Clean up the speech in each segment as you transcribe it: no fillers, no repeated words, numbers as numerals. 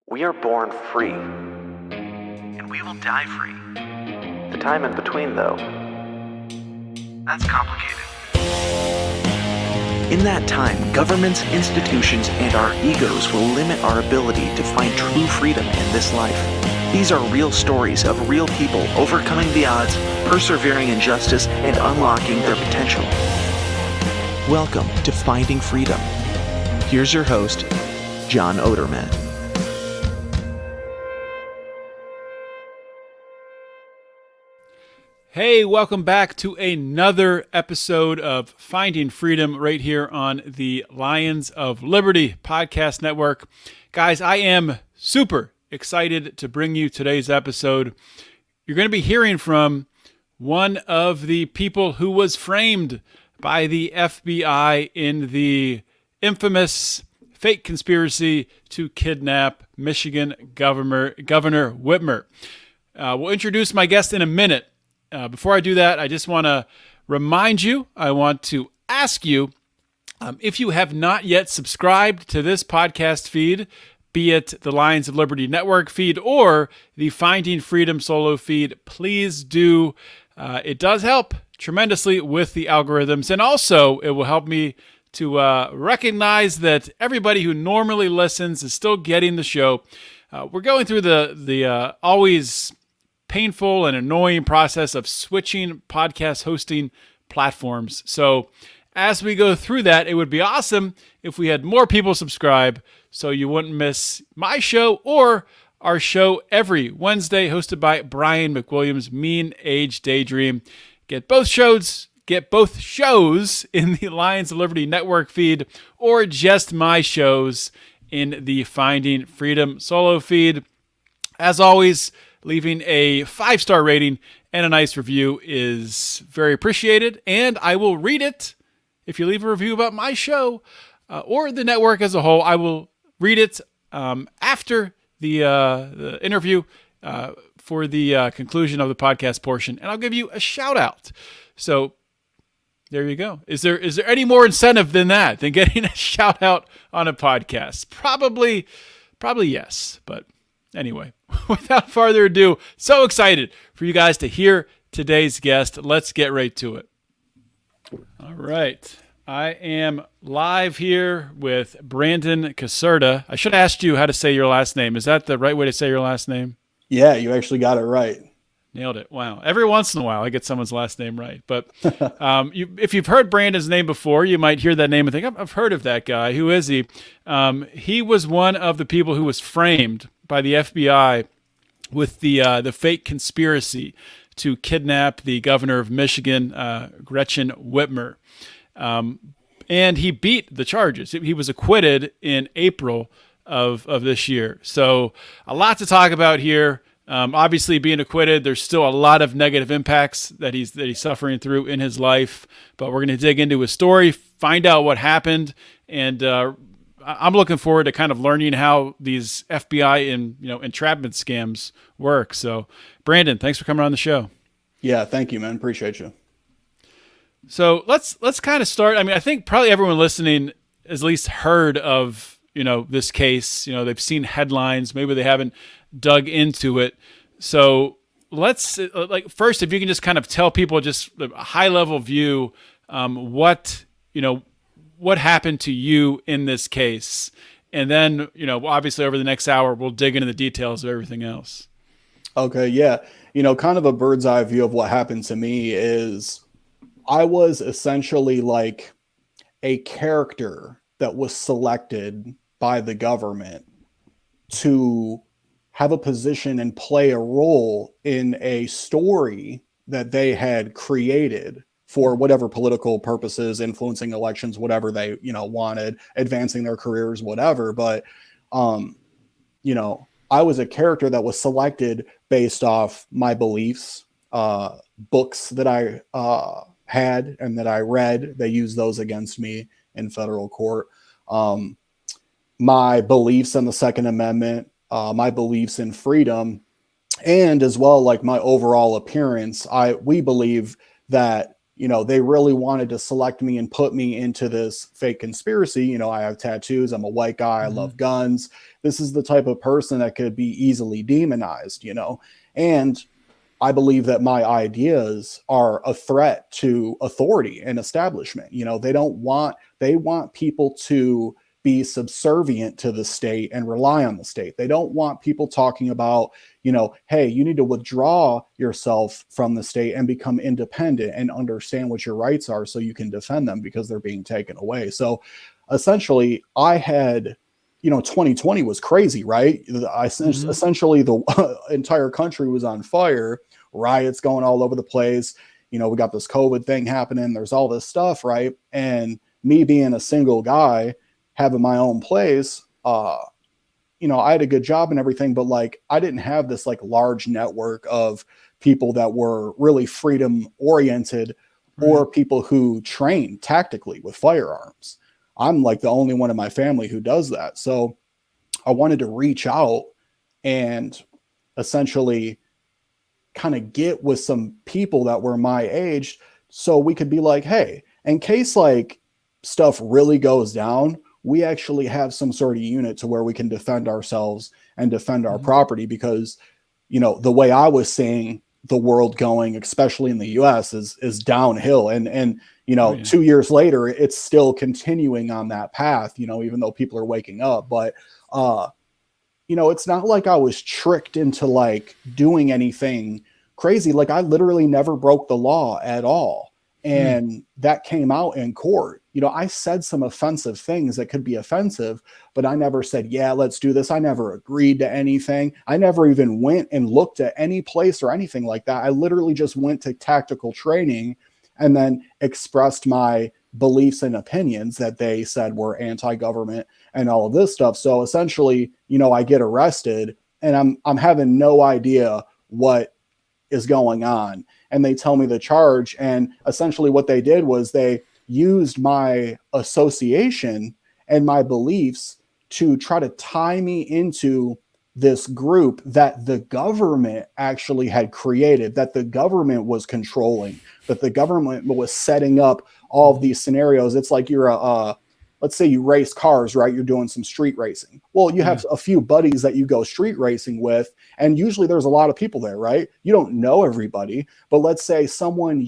We are born free. And we will die free. The time in between, though, that's complicated. In that time, governments, institutions, and our egos will limit our ability to find true freedom in this life. These are real stories of real people overcoming the odds, persevering in justice, and unlocking their potential. Welcome to Finding Freedom. Here's your host, John Odermatt. Hey, welcome back to another episode of Finding Freedom right here on the Lions of Liberty podcast network. Guys, I am super excited to bring you today's episode. You're going to be hearing from one of the people who was framed by the FBI in the infamous fake conspiracy to kidnap Michigan Governor Whitmer. We'll introduce my guest in a minute. Before I do that, I just want to remind you, I want to ask you, if you have not yet subscribed to this podcast feed, be it the Lions of Liberty Network feed or the Finding Freedom solo feed, please do. It does help tremendously with the algorithms, and also it will help me to recognize that everybody who normally listens is still getting the show. We're going through the always painful and annoying process of switching podcast hosting platforms. So as we go through that, it would be awesome if we had more people subscribe so you wouldn't miss my show or our show every Wednesday hosted by Brian McWilliams, Mean Age Daydream. Get both shows in the Lions of Liberty Network feed or just my shows in the Finding Freedom solo feed. As always, leaving a 5-star rating and a nice review is very appreciated, and I will read it. If you leave a review about my show or the network as a whole, I will read it after the interview for the conclusion of the podcast portion, and I'll give you a shout out. So there you go. Is there any more incentive than that, than getting a shout out on a podcast? Probably yes, but anyway, without further ado, so excited for you guys to hear today's guest. Let's get right to it. All right. I am live here with Brandon Caserta. I should have asked you how to say your last name. Is that the right way to say your last name? Yeah, you actually got it right. Nailed it. Wow. Every once in a while, I get someone's last name right. But if you've heard Brandon's name before, you might hear that name and think, I've heard of that guy. Who is he? He was one of the people who was framed by the FBI with the fake conspiracy to kidnap the governor of Michigan, Gretchen Whitmer. And he beat the charges. He was acquitted in April of this year. So a lot to talk about here. Obviously, being acquitted, there's still a lot of negative impacts that he's suffering through in his life. But we're going to dig into his story, find out what happened, and I'm looking forward to kind of learning how these FBI and entrapment scams work. So, Brandon, thanks for coming on the show. Yeah, thank you, man. Appreciate you. So let's kind of start. I mean, I think probably everyone listening has at least heard of this case. They've seen headlines. Maybe they haven't dug into it. So let's first, if you can just kind of tell people just a high level view, what happened to you in this case. And then, obviously over the next hour, we'll dig into the details of everything else. Okay. Yeah. Kind of a bird's eye view of what happened to me is I was essentially like a character that was selected by the government to have a position and play a role in a story that they had created for whatever political purposes, influencing elections, whatever they, wanted, advancing their careers, whatever. But, I was a character that was selected based off my beliefs, books that I had and that I read. They used those against me in federal court. My beliefs in the Second Amendment, my beliefs in freedom, and as well, like my overall appearance. We believe that they really wanted to select me and put me into this fake conspiracy. I have tattoos. I'm a white guy. I love guns. This is the type of person that could be easily demonized, and I believe that my ideas are a threat to authority and establishment. They want people to be subservient to the state and rely on the state. They don't want people talking about, hey, you need to withdraw yourself from the state and become independent and understand what your rights are so you can defend them because they're being taken away. So essentially, I had, 2020 was crazy, right? Essentially, the entire country was on fire, riots going all over the place. We got this COVID thing happening. There's all this stuff, right? And me being a single guy, having my own place, I had a good job and everything, but like, I didn't have this like large network of people that were really freedom oriented or people who train tactically with firearms. I'm like the only one in my family who does that. So I wanted to reach out and essentially kind of get with some people that were my age so we could be like, hey, in case like stuff really goes down, we actually have some sort of unit to where we can defend ourselves and defend our property, because, the way I was seeing the world going, especially in the US, is downhill. And 2 years later, it's still continuing on that path, even though people are waking up. But, it's not like I was tricked into like doing anything crazy. Like I literally never broke the law at all. And that came out in court. I said some offensive things that could be offensive, but I never said, yeah, let's do this. I never agreed to anything. I never even went and looked at any place or anything like that. I literally just went to tactical training and then expressed my beliefs and opinions that they said were anti-government and all of this stuff. So essentially, I get arrested and I'm having no idea what is going on. And they tell me the charge. And essentially what they did was they used my association and my beliefs to try to tie me into this group that the government actually had created, that the government was controlling, that the government was setting up all of these scenarios. It's like you're let's say you race cars, right? You're doing some street racing. Well, you have a few buddies that you go street racing with, and usually there's a lot of people there, right? You don't know everybody, but let's say someone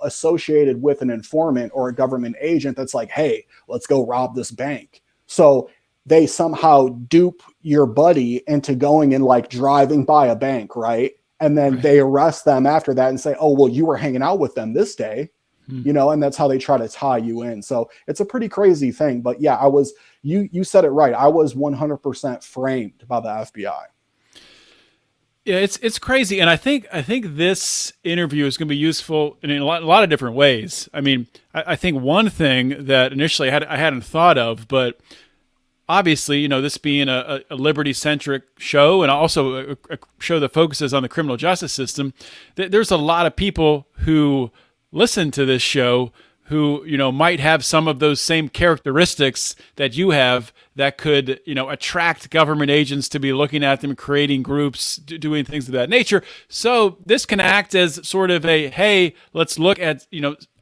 associated with an informant or a government agent that's like, hey, let's go rob this bank. So they somehow dupe your buddy into going and like driving by a bank, right? And then they arrest them after that and say, oh, well, you were hanging out with them this day. And that's how they try to tie you in. So it's a pretty crazy thing. But yeah, you said it right. I was 100% framed by the FBI. Yeah, it's crazy. And I think this interview is going to be useful in a lot of different ways. I mean, I think one thing that initially I hadn't thought of, but obviously, this being a liberty-centric show and also a show that focuses on the criminal justice system, there's a lot of people who listen to this show who, might have some of those same characteristics that you have that could, attract government agents to be looking at them, creating groups, doing things of that nature. So this can act as sort of a, hey, let's look at,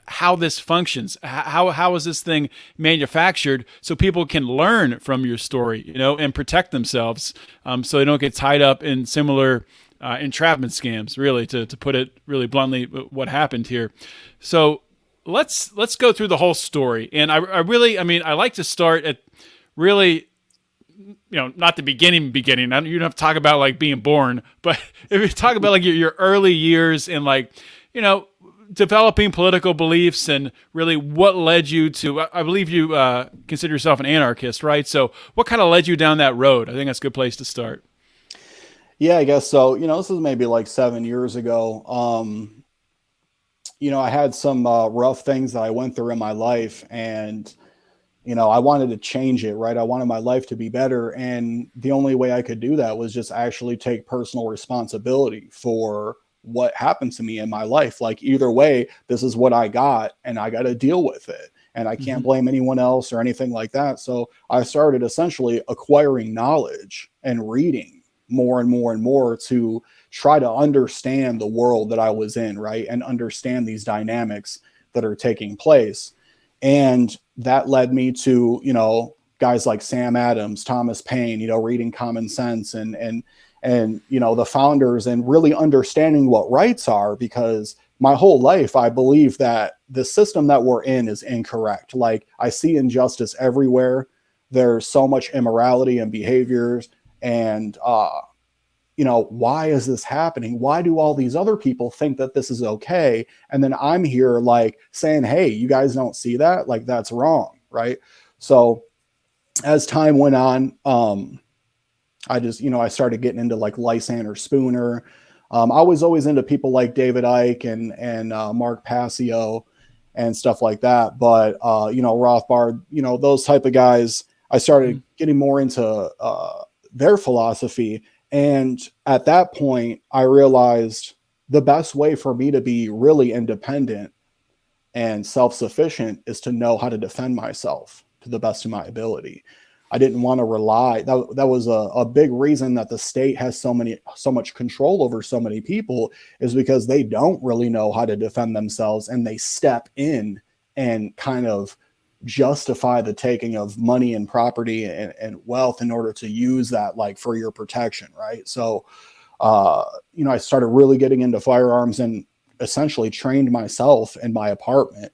how this functions. How is this thing manufactured so people can learn from your story, and protect themselves so they don't get tied up in similar entrapment scams, really, to put it really bluntly, what happened here. So let's go through the whole story. And I like to start at really, not the beginning. You don't have to talk about like being born, but if you talk about like your early years and like, developing political beliefs and really what led you to, I believe you consider yourself an anarchist, right? So what kind of led you down that road? I think that's a good place to start. Yeah, I guess so. This is maybe like 7 years ago. I had some rough things that I went through in my life, and, I wanted to change it, right? I wanted my life to be better. And the only way I could do that was just actually take personal responsibility for what happened to me in my life. Like either way, this is what I got and I got to deal with it. And I can't blame anyone else or anything like that. So I started essentially acquiring knowledge and reading more and more and more to try to understand the world that I was in, right? And understand these dynamics that are taking place. And that led me to, guys like Sam Adams, Thomas Paine, reading Common Sense and the founders, and really understanding what rights are, because my whole life I believe that the system that we're in is incorrect. Like, I see injustice everywhere. There's so much immorality and behaviors, and why is this happening? Why do all these other people think that this is okay? And then I'm here like saying, hey, you guys don't see that? Like, that's wrong, right? So as time went on, I just, I started getting into like Lysander Spooner. I was always into people like David Icke and Mark Passio and stuff like that. But, Rothbard, those type of guys, I started getting more into their philosophy. And at that point, I realized the best way for me to be really independent and self-sufficient is to know how to defend myself to the best of my ability. I didn't want to rely. That was a big reason that the state has so much control over so many people, is because they don't really know how to defend themselves, and they step in and kind of justify the taking of money and property and wealth in order to use that like for your protection, right? So I started really getting into firearms and essentially trained myself in my apartment,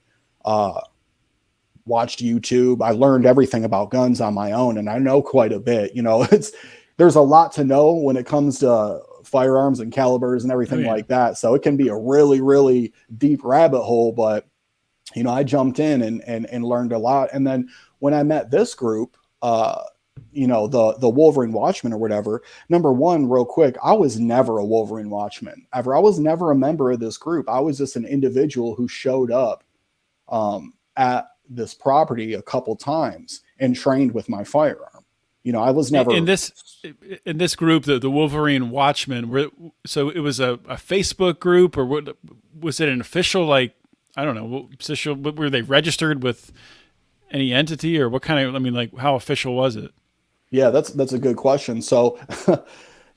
watched YouTube. I learned everything about guns on my own, and I know quite a bit. There's a lot to know when it comes to firearms and calibers and everything like that. So it can be a really, really deep rabbit hole, but I jumped in and learned a lot. And then when I met this group, the Wolverine Watchmen or whatever, number one, real quick, I was never a Wolverine Watchman ever. I was never a member of this group. I was just an individual who showed up at this property a couple times and trained with my firearm. I was never in this group, the Wolverine Watchmen. So it was a Facebook group, or what was it? An official, like, I don't know, official? Were they registered with any entity, or what kind of? I mean, like, how official was it? Yeah, that's a good question. So,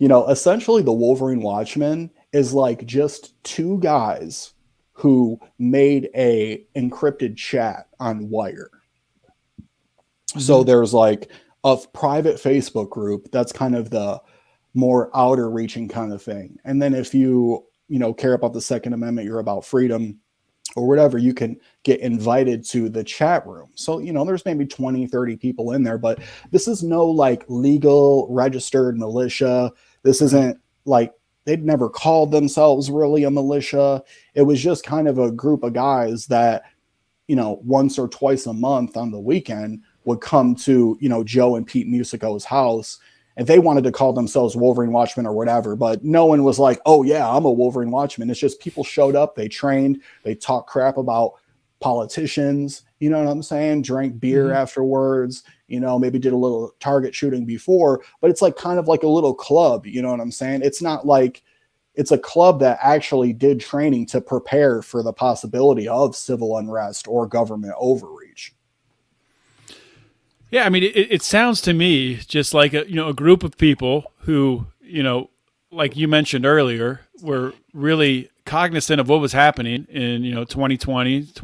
essentially, the Wolverine Watchmen is like just two guys who made a encrypted chat on Wire. Mm-hmm. So there's like a private Facebook group that's kind of the more outer reaching kind of thing. And then if you care about the Second Amendment, you're about freedom or whatever, you can get invited to the chat room. So, there's maybe 20, 30 people in there, but this is no like legal registered militia. This isn't like, they'd never called themselves really a militia. It was just kind of a group of guys that, once or twice a month on the weekend would come to, Joe and Pete Musico's house, and they wanted to call themselves Wolverine Watchmen or whatever, but no one was like, oh yeah, I'm a Wolverine Watchman. It's just people showed up, they trained, they talked crap about politicians, you know what I'm saying? Drank beer afterwards, maybe did a little target shooting before, but it's like kind of like a little club, you know what I'm saying? It's not like, it's a club that actually did training to prepare for the possibility of civil unrest or government overreach. Yeah, I mean, it sounds to me just like a group of people who, like you mentioned earlier, were really cognizant of what was happening in 2020 with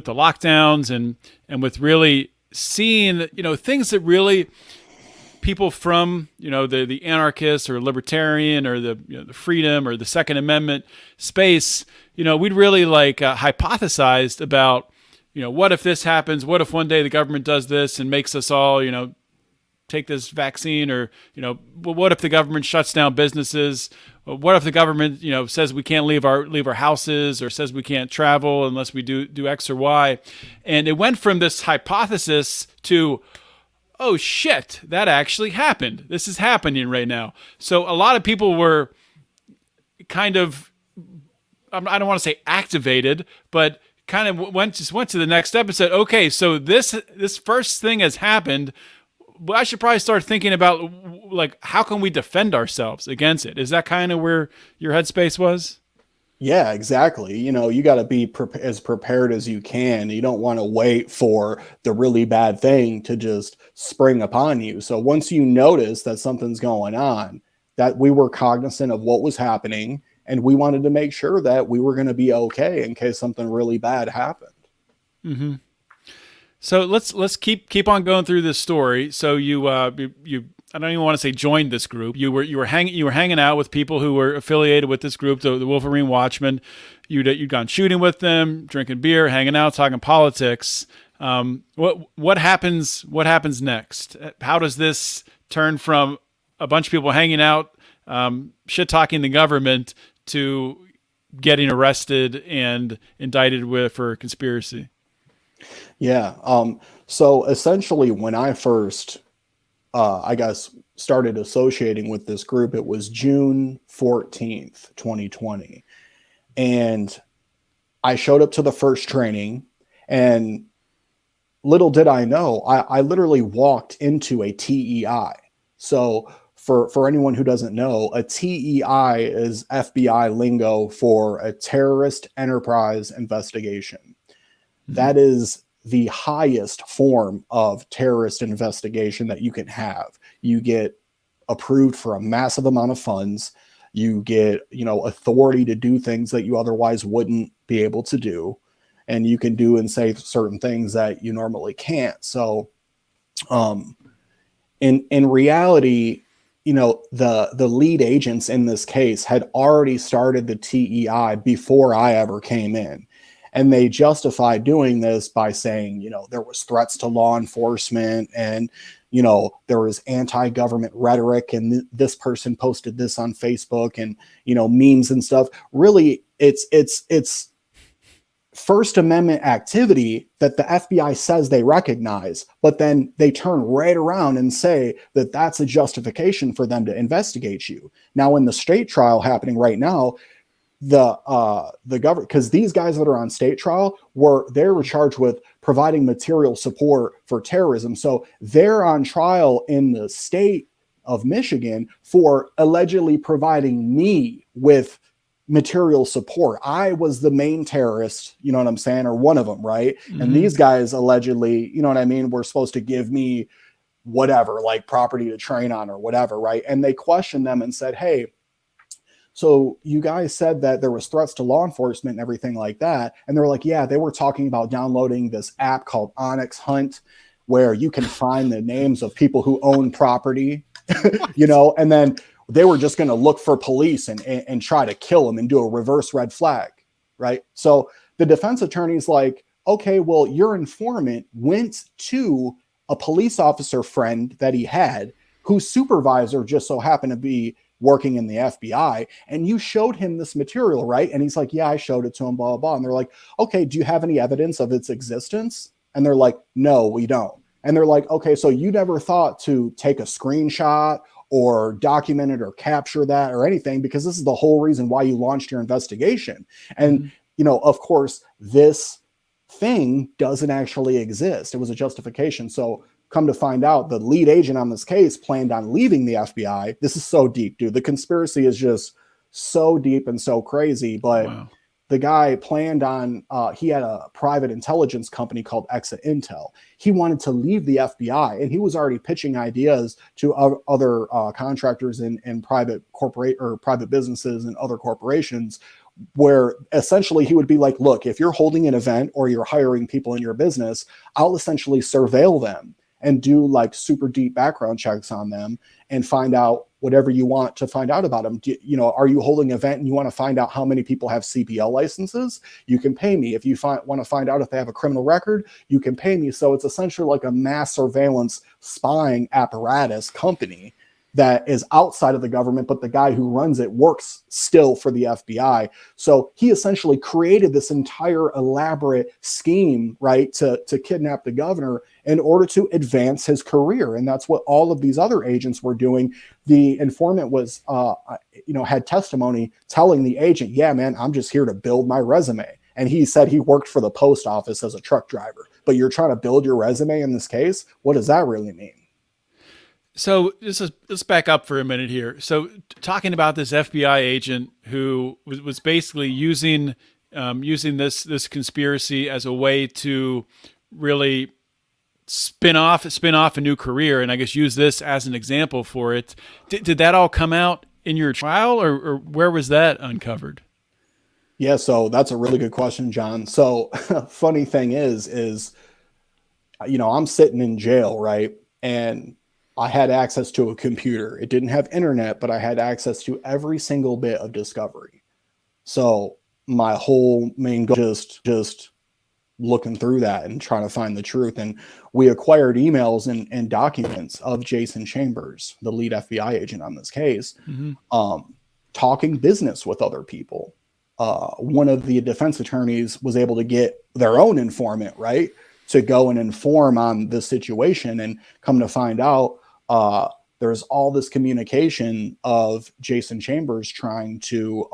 the lockdowns and with really seeing things that really people from the anarchists or libertarian or the freedom or the Second Amendment space, we'd really like hypothesized about. What if this happens? What if one day the government does this and makes us all, take this vaccine? Or, what if the government shuts down businesses? What if the government, says we can't leave our houses, or says we can't travel unless we do X or Y? And it went from this hypothesis to, oh shit, that actually happened. This is happening right now. So a lot of people were kind of, I don't want to say activated, but kind of went to the next step and said, okay, so this first thing has happened. Well, I should probably start thinking about like, how can we defend ourselves against it? Is that kind of where your headspace was? Yeah, exactly. You got to be as prepared as you can. You don't want to wait for the really bad thing to just spring upon you. So once you notice that something's going on, that we were cognizant of what was happening, and we wanted to make sure that we were going to be okay in case something really bad happened. Mm-hmm. So let's keep on going through this story. So you I don't even want to say joined this group. You were hanging out with people who were affiliated with this group, the Wolverine Watchmen. You'd gone shooting with them, drinking beer, hanging out, talking politics. What happens? What happens next? How does this turn from a bunch of people hanging out, shit talking the government, to getting arrested and indicted for conspiracy? Yeah. So essentially, when I first, I guess, started associating with this group, it was June 14th, 2020. And I showed up to the first training, and little did I know, I literally walked into a TEI. So for anyone who doesn't know, a TEI is FBI lingo for a terrorist enterprise investigation. That is the highest form of terrorist investigation that you can have. You get approved for a massive amount of funds. You get, authority to do things that you otherwise wouldn't be able to do. And you can do and say certain things that you normally can't. So, in reality, the lead agents in this case had already started the TEI before I ever came in. And they justified doing this by saying, there was threats to law enforcement, and, there was anti-government rhetoric, and this person posted this on Facebook, and, memes and stuff. Really, it's First Amendment activity that the FBI says they recognize, but then they turn right around and say that that's a justification for them to investigate you. Now, in the state trial happening right now, the government, because these guys that are on state trial they were charged with providing material support for terrorism. So they're on trial in the state of Michigan for allegedly providing me with material support. I was the main terrorist, you know what I'm saying, or one of them, right? Mm-hmm. And these guys allegedly, you know what I mean, were supposed to give me whatever, like property to train on or whatever, right? And they questioned them and said, hey, so you guys said that there was threats to law enforcement and everything like that. And they were like, yeah, they were talking about downloading this app called Onyx Hunt, where you can find the names of people who own property, and then they were just going to look for police and try to kill them and do a reverse red flag, right? So the defense attorney's like, okay, well, your informant went to a police officer friend that he had, whose supervisor just so happened to be working in the FBI, and you showed him this material, right? And he's like, yeah, I showed it to him, blah, blah, blah. And they're like, okay, do you have any evidence of its existence? And they're like, no, we don't. And they're like, okay, so you never thought to take a screenshot or document it or capture that or anything, because this is the whole reason why you launched your investigation. And, of course, this thing doesn't actually exist. It was a justification. So come to find out, the lead agent on this case planned on leaving the FBI. This is so deep, dude. The conspiracy is just so deep and so crazy. But wow. The guy planned on, he had a private intelligence company called Exit Intel. He wanted to leave the FBI, and he was already pitching ideas to other contractors in private private businesses and other corporations, where essentially he would be like, look, if you're holding an event or you're hiring people in your business, I'll essentially surveil them and do like super deep background checks on them and find out whatever you want to find out about them. Are you holding an event and you want to find out how many people have CPL licenses? You can pay me. If you want to find out if they have a criminal record, you can pay me. So it's essentially like a mass surveillance spying apparatus company that is outside of the government, but the guy who runs it works still for the FBI. So he essentially created this entire elaborate scheme, right, to kidnap the governor in order to advance his career. And that's what all of these other agents were doing. The informant was, had testimony telling the agent, yeah, man, I'm just here to build my resume. And he said he worked for the post office as a truck driver, but you're trying to build your resume in this case? What does that really mean? So let's back up for a minute here. So talking about this FBI agent who was basically using this conspiracy as a way to really spin off a new career, and I guess use this as an example for it. Did that all come out in your trial, or where was that uncovered? Yeah, so that's a really good question, John. So funny thing is, I'm sitting in jail, right? And I had access to a computer. It didn't have internet, but I had access to every single bit of discovery. So my whole main goal just looking through that and trying to find the truth. And we acquired emails and documents of Jason Chambers, the lead FBI agent on this case, talking business with other people. One of the defense attorneys was able to get their own informant, right, to go and inform on this situation, and come to find out there's all this communication of Jason Chambers trying to,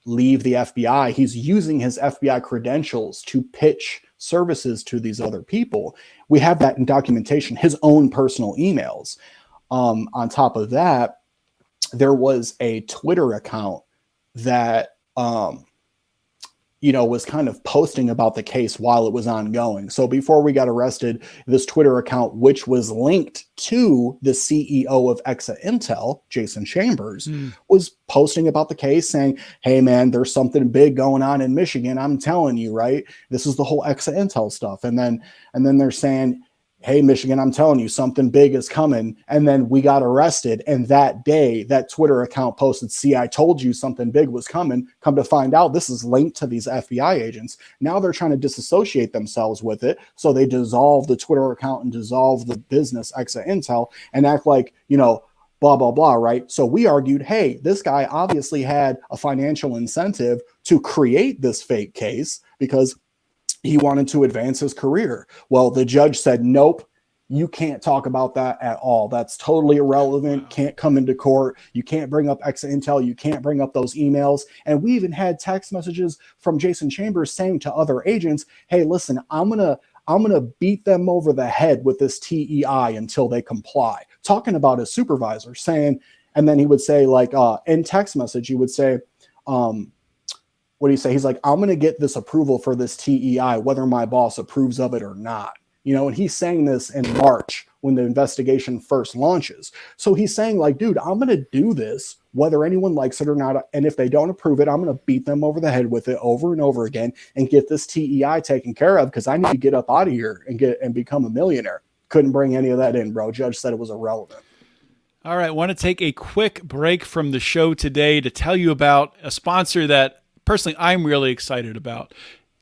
leave the FBI. He's using his FBI credentials to pitch services to these other people. We have that in documentation, his own personal emails. On top of that, there was a Twitter account that was kind of posting about the case while it was ongoing. So before we got arrested, this Twitter account, which was linked to the CEO of Exa Intel, Jason Chambers, was posting about the case, saying, hey man, there's something big going on in Michigan. I'm telling you, right? This is the whole Exa Intel stuff. And then they're saying, hey, Michigan, I'm telling you, something big is coming. And then we got arrested. And that day, that Twitter account posted, see, I told you something big was coming. Come to find out, this is linked to these FBI agents. Now they're trying to disassociate themselves with it. So they dissolve the Twitter account and dissolve the business Exa Intel and act like, blah, blah, blah, right? So we argued, hey, this guy obviously had a financial incentive to create this fake case because he wanted to advance his career. Well, the judge said, nope, you can't talk about that at all. That's totally irrelevant. Can't come into court. You can't bring up Exa Intel. You can't bring up those emails. And we even had text messages from Jason Chambers saying to other agents, hey, listen, I'm gonna beat them over the head with this TEI until they comply. Talking about his supervisor, saying, and then he would say, like, in text message, he would say, what do you say? He's like, I'm going to get this approval for this TEI, whether my boss approves of it or not. And he's saying this in March when the investigation first launches. So he's saying, like, dude, I'm going to do this, whether anyone likes it or not. And if they don't approve it, I'm going to beat them over the head with it over and over again and get this TEI taken care of, because I need to get up out of here and become a millionaire. Couldn't bring any of that in, bro. Judge said it was irrelevant. All right. I want to take a quick break from the show today to tell you about a sponsor that personally I'm really excited about.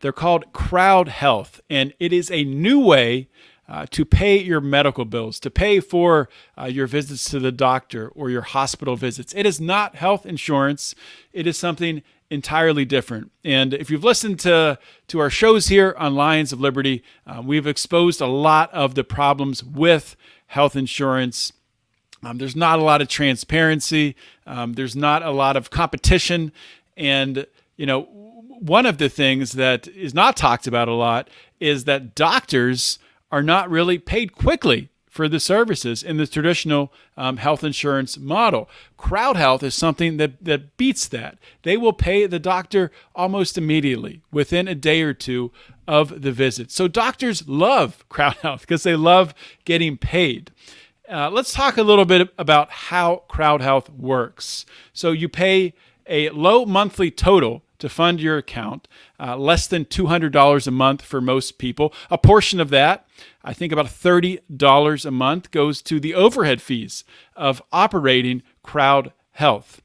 They're called Crowd Health, and it is a new way to pay your medical bills, to pay for your visits to the doctor or your hospital visits. It is not health insurance. It is something entirely different. And if you've listened to our shows here on Lions of Liberty, we've exposed a lot of the problems with health insurance. There's not a lot of transparency. There's not a lot of competition. And one of the things that is not talked about a lot is that doctors are not really paid quickly for the services in the traditional health insurance model. Crowd Health is something that beats that. They will pay the doctor almost immediately, within a day or two of the visit. So doctors love Crowd Health because they love getting paid. Let's talk a little bit about how Crowd Health works. So you pay a low monthly total to fund your account, less than $200 a month for most people. A portion of that, I think about $30 a month, goes to the overhead fees of operating Crowd Health.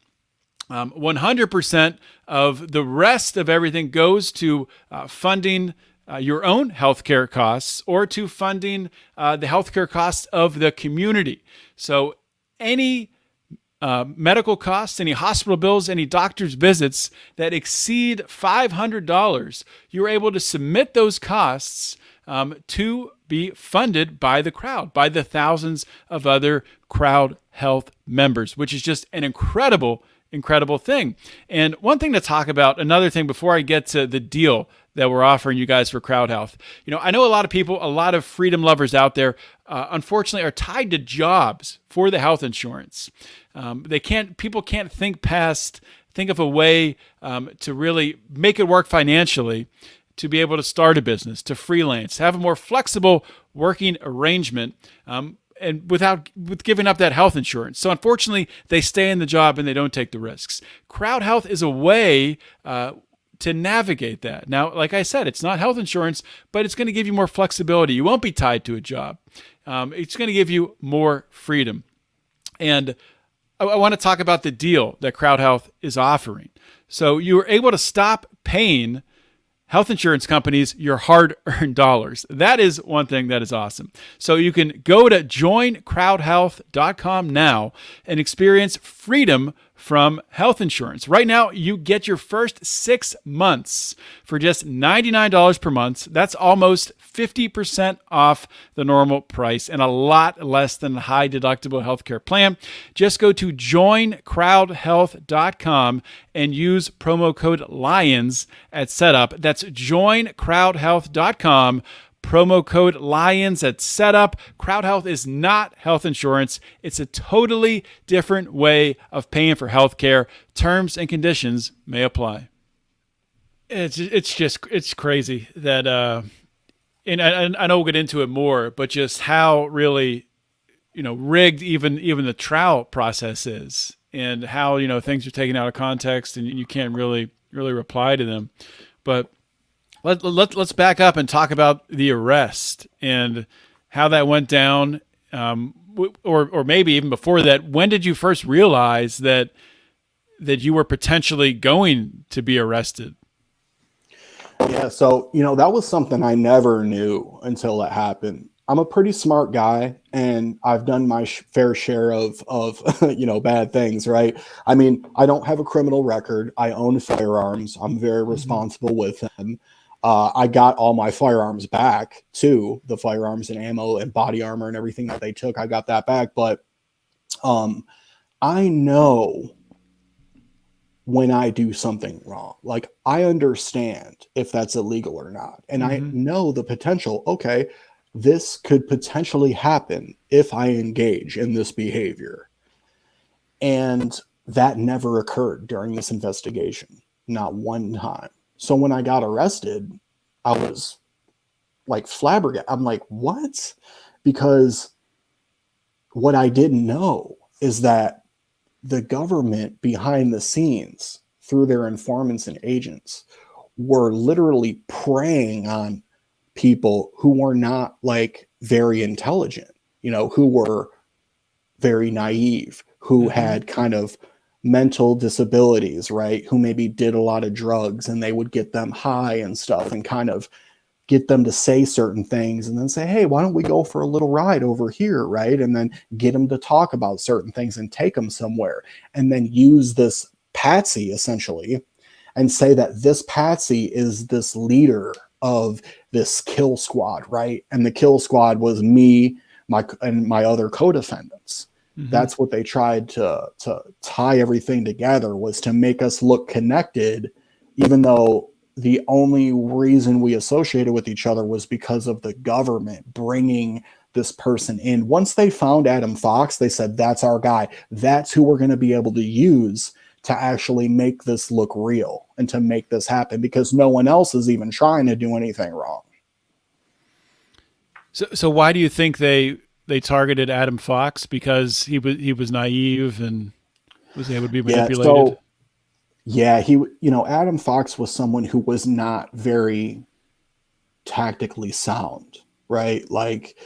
100% of the rest of everything goes to funding your own healthcare costs or to funding the healthcare costs of the community. So any medical costs, any hospital bills, any doctor's visits that exceed $500, you're able to submit those costs to be funded by the crowd, by the thousands of other Crowd Health members, which is just an incredible incredible thing. And one thing to talk about, another thing before I get to the deal that we're offering you guys for Crowd Health. I know a lot of people, a lot of freedom lovers out there, unfortunately, are tied to jobs for the health insurance. People can't think of a way to really make it work financially, to be able to start a business, to freelance, to have a more flexible working arrangement, and with giving up that health insurance. So unfortunately, they stay in the job and they don't take the risks. Crowd Health is a way to navigate that. Now, like I said, it's not health insurance, but it's going to give you more flexibility. You won't be tied to a job. It's going to give you more freedom. And I want to talk about the deal that Crowd Health is offering. So you are able to stop paying health insurance companies your hard-earned dollars. That is one thing that is awesome. So you can go to joincrowdhealth.com now and experience freedom from health insurance. Right now, you get your first 6 months for just $99 per month. That's almost 50% off the normal price and a lot less than a high deductible healthcare plan. Just go to joincrowdhealth.com and use promo code LIONS at setup. That's joincrowdhealth.com. Promo code LIONS at setup. Crowd Health is not health insurance. It's a totally different way of paying for health care. Terms and conditions may apply. It's crazy that, and I know we'll get into it more, but just how really, rigged even the trial process is, and how, things are taken out of context and you can't really reply to them. But let's back up and talk about the arrest and how that went down, or maybe even before that. When did you first realize that you were potentially going to be arrested? Yeah, so that was something I never knew until it happened. I'm a pretty smart guy, and I've done my fair share of bad things, right? I mean, I don't have a criminal record. I own firearms. I'm very responsible with them. I got all my firearms back too, the firearms and ammo and body armor and everything that they took. I got that back. But I know when I do something wrong. Like, I understand if that's illegal or not. And I know the potential, okay, this could potentially happen if I engage in this behavior. And that never occurred during this investigation. Not one time. So when I got arrested, I was like flabbergasted. I'm like, what? Because what I didn't know is that the government behind the scenes, through their informants and agents, were literally preying on people who were not like very intelligent, who were very naive, who had kind of mental disabilities, right? Who maybe did a lot of drugs, and they would get them high and stuff and kind of get them to say certain things and then say, hey, why don't we go for a little ride over here, right? And then get them to talk about certain things and take them somewhere, and then use this patsy essentially and say that this patsy is this leader of this kill squad, right? And the kill squad was me, and my other co-defendants. That's what they tried to tie everything together, was to make us look connected, even though the only reason we associated with each other was because of the government bringing this person in. Once they found Adam Fox, they said, that's our guy. That's who we're going to be able to use to actually make this look real and to make this happen, because no one else is even trying to do anything wrong. So why do you think they targeted Adam Fox? Because he was naive and was able to be manipulated? Adam Fox was someone who was not very tactically sound, right? Like,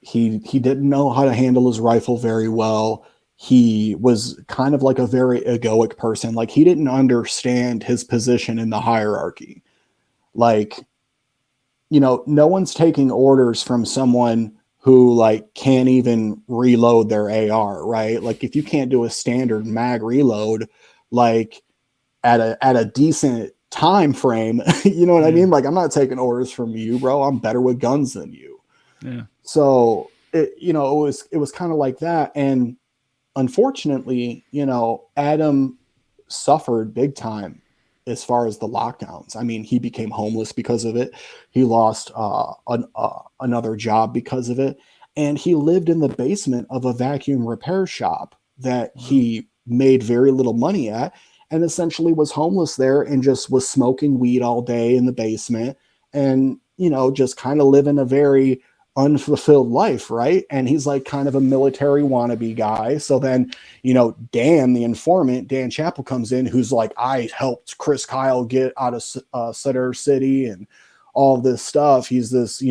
he didn't know how to handle his rifle very well. He was kind of like a very egoic person. Like, he didn't understand his position in the hierarchy. Like, no one's taking orders from someone who like can't even reload their AR, right? Like, if you can't do a standard mag reload, like at a decent time frame, you know what I mean? Like, I'm not taking orders from you, bro. I'm better with guns than you. Yeah. So it was kind of like that. And unfortunately, Adam suffered big time as far as the lockdowns. I mean, he became homeless because of it. He lost another job because of it. And he lived in the basement of a vacuum repair shop that he made very little money at, and essentially was homeless there and just was smoking weed all day in the basement and, just kind of living a very unfulfilled life, right? And he's like kind of a military wannabe guy. So then, Dan, the informant, Dan Chappell, comes in, who's like, I helped Chris Kyle get out of Sutter City and all this stuff. He's this,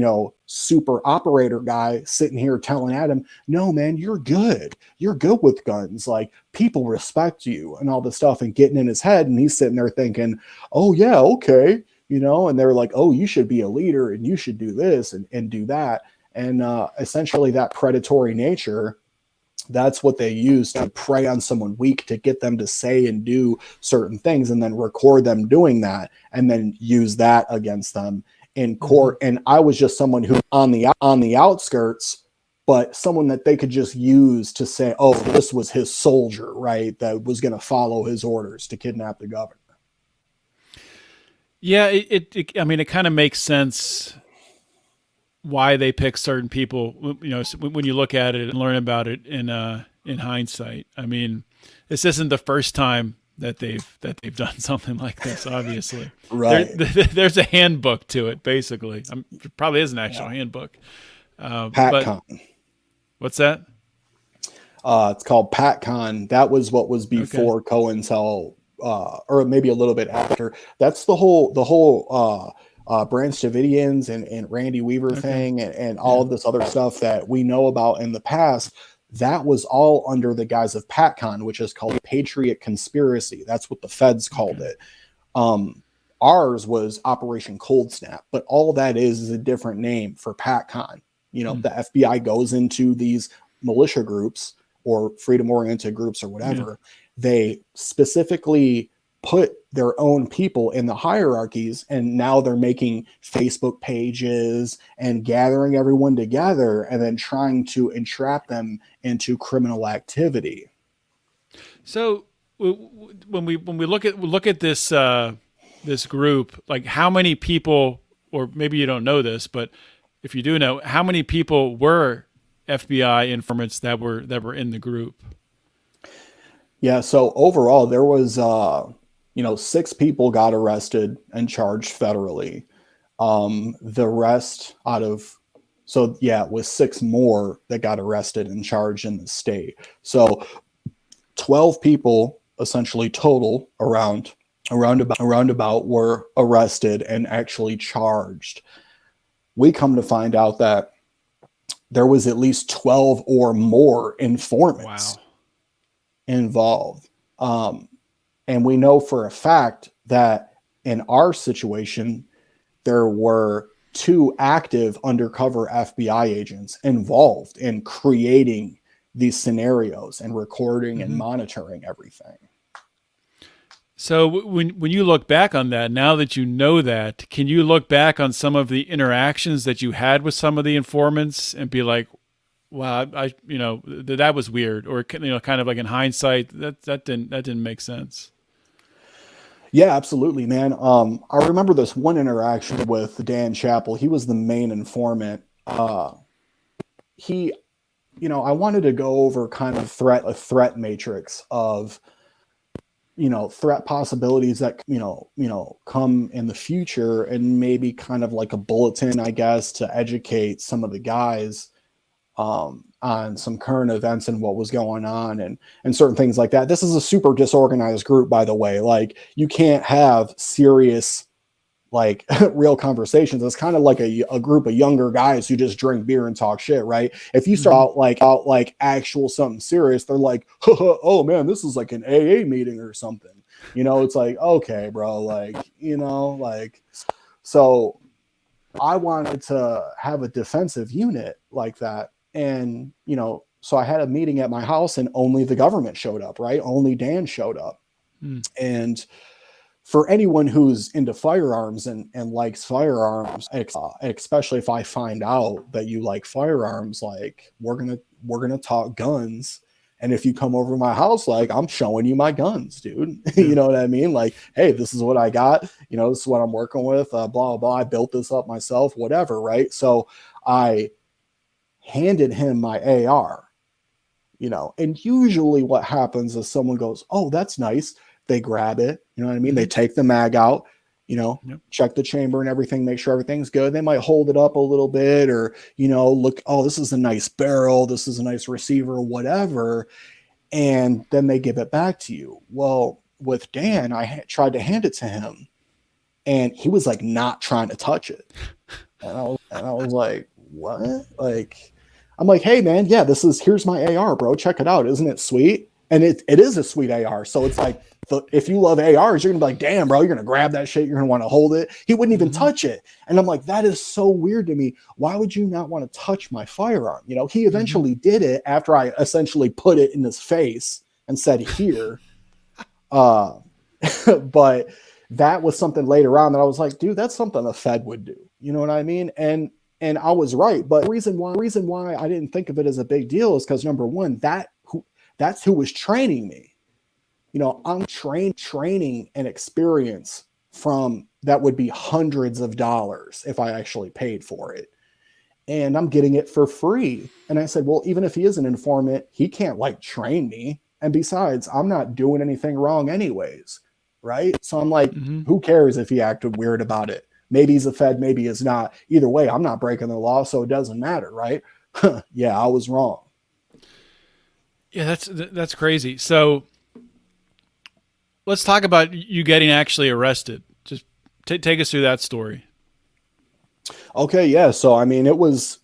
super operator guy sitting here telling Adam, no, man, you're good. You're good with guns. Like, people respect you and all this stuff, and getting in his head. And he's sitting there thinking, oh yeah, okay. And they're like, oh, you should be a leader and you should do this and do that. And essentially that predatory nature, that's what they use to prey on someone weak, to get them to say and do certain things, and then record them doing that and then use that against them in court. And I was just someone who on the outskirts, but someone that they could just use to say, oh, this was his soldier, right? That was going to follow his orders to kidnap the governor. Yeah, it kind of makes sense why they pick certain people, when you look at it and learn about it in hindsight. I mean, this isn't the first time that they've done something like this, obviously. Right. There's a handbook to it, basically. It probably is an actual handbook. PatCon. What's that? It's called PatCon. That was what was before COINTEL, or maybe a little bit after. That's the whole Branch Davidians and Randy Weaver thing and all of this other stuff that we know about in the past. That was all under the guise of PatCon, which is called Patriot Conspiracy. That's what the feds called it. Ours was Operation Cold Snap, but all that is a different name for PatCon. The FBI goes into these militia groups or freedom-oriented groups or whatever. They specifically put their own people in the hierarchies, and now they're making Facebook pages and gathering everyone together and then trying to entrap them into criminal activity. So when we look at this this group, like, how many people, or maybe you don't know this, but if you do know, how many people were FBI informants that were in the group? Yeah, so overall there was 6 people got arrested and charged federally. The rest it was 6 more that got arrested and charged in the state. So 12 people essentially total around about were arrested and actually charged. We come to find out that there was at least 12 or more informants involved. And we know for a fact that in our situation, there were 2 active undercover FBI agents involved in creating these scenarios and recording and monitoring everything. So when you look back on that, now that you know that, can you look back on some of the interactions that you had with some of the informants and be like, wow, that was weird, or kind of like in hindsight, that didn't make sense? Yeah, absolutely, man. I remember this one interaction with Dan Chappell. He was the main informant. I wanted to go over kind of a threat matrix of, threat possibilities that, come in the future, and maybe kind of like a bulletin, I guess, to educate some of the guys on some current events and what was going on and certain things like that. This is a super disorganized group, by the way. Like, you can't have serious, like, real conversations. It's kind of like a group of younger guys who just drink beer and talk shit, right? If you start out like actual something serious, they're like, oh man, this is like an AA meeting or something. It's like, okay, bro, so I wanted to have a defensive unit like that. And, so I had a meeting at my house, and only the government showed up, right? Only Dan showed up. And for anyone who's into firearms and likes firearms, especially if I find out that you like firearms, like, we're going to talk guns And if you come over to my house, like, I'm showing you my guns, dude. You know what I mean? Like, hey, this is what I got. You know, this is what I'm working with, blah, blah, blah. I built this up myself, whatever, right? So I handed him my AR, you know, and usually what happens is someone goes, oh, that's nice. They grab it. You know what I mean? They take the mag out, you know, check the chamber and everything, make sure everything's good. They might hold it up a little bit or, you know, look, oh, this is a nice barrel. This is a nice receiver, whatever. And then they give it back to you. Well, with Dan, I tried to hand it to him and he was like not trying to touch it. And I was like, what? Like, I'm like, hey man, yeah, here's my AR, bro. Check it out. Isn't it sweet? And it is a sweet AR. So it's like, if you love ARs, you're gonna be like, damn, bro, you're gonna grab that shit. You're gonna want to hold it. He wouldn't even touch it. And I'm like, that is so weird to me. Why would you not want to touch my firearm? You know, he eventually did it after I essentially put it in his face and said, here. But that was something later on that I was like, dude, that's something a Fed would do. You know what I mean? And I was right. But the reason why I didn't think of it as a big deal is because number one, that's who was training me. You know, I'm training and experience from that would be hundreds of dollars if I actually paid for it. And I'm getting it for free. And I said, well, even if he is an informant, he can't like train me. And besides, I'm not doing anything wrong anyways. Right. So I'm like, who cares if he acted weird about it? Maybe he's a Fed, maybe he's not. Either way, I'm not breaking the law, so it doesn't matter. Right. Yeah, I was wrong. Yeah, that's crazy. So let's talk about you getting actually arrested. Just take us through that story. Okay, yeah. So I mean, it was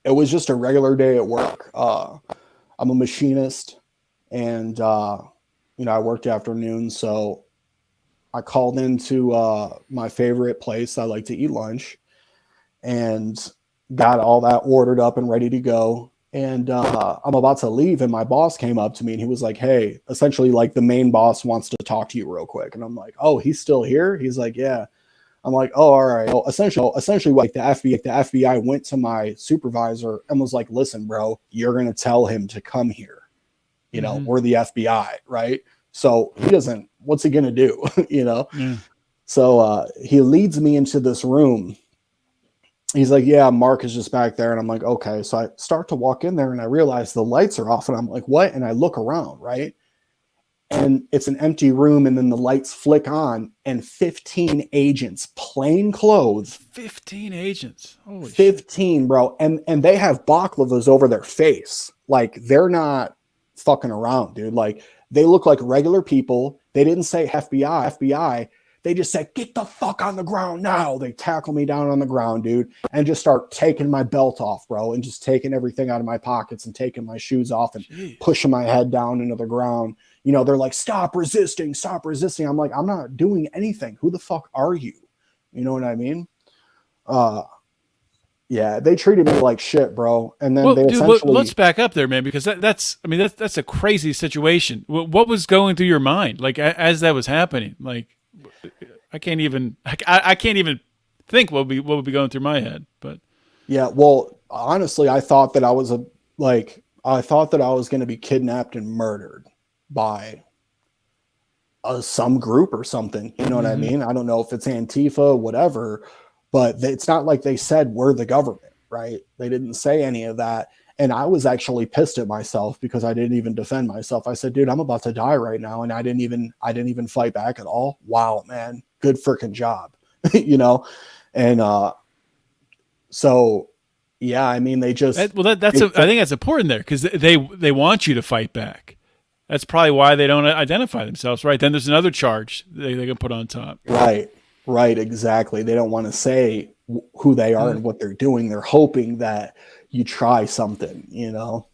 just a regular day at work. I'm a machinist, and you know, I worked afternoons, so I called into my favorite place I like to eat lunch, and got all that ordered up and ready to go. And I'm about to leave, and my boss came up to me and he was like, hey, essentially like the main boss wants to talk to you real quick. And I'm like, oh, he's still here? He's like, yeah. I'm like, oh, all right. Well, essentially like the FBI went to my supervisor and was like, listen, bro, you're going to tell him to come here. You know, we're the FBI, right? So what's he going to do? You know? Yeah. So he leads me into this room. He's like, yeah, Mark is just back there. And I'm like, okay. So I start to walk in there and I realize the lights are off and I'm like, what? And I look around, right? And it's an empty room. And then the lights flick on and 15 agents, plain clothes. 15 agents. Holy 15, shit. Bro. And they have baklavas over their face. Like they're not fucking around, dude. Like they look like regular people. They didn't say FBI. They just said, get the fuck on the ground now. They tackle me down on the ground, dude, and just start taking my belt off, bro, and just taking everything out of my pockets and taking my shoes off and pushing my head down into the ground. You know, they're like, stop resisting. I'm like, I'm not doing anything. Who the fuck are you? You know what I mean? Yeah, they treated me like shit, bro. And then let's back up there, man, because that's a crazy situation. What was going through your mind, like as that was happening? Like, I can't even think what would be going through my head. But yeah, well, honestly, I thought that I was going to be kidnapped and murdered by some group or something. You know what I mean? I don't know if it's Antifa, whatever, but it's not like they said we're the government, right? They didn't say any of that. And I was actually pissed at myself because I didn't even defend myself. I said, dude, I'm about to die right now. And I didn't even fight back at all. Wow, man, good freaking job. You know? And so, yeah, I mean, they just, I think that's important there because they want you to fight back. That's probably why they don't identify themselves, right? Then there's another charge they can put on top. Right, exactly. They don't want to say who they are and what they're doing. They're hoping that you try something, you know?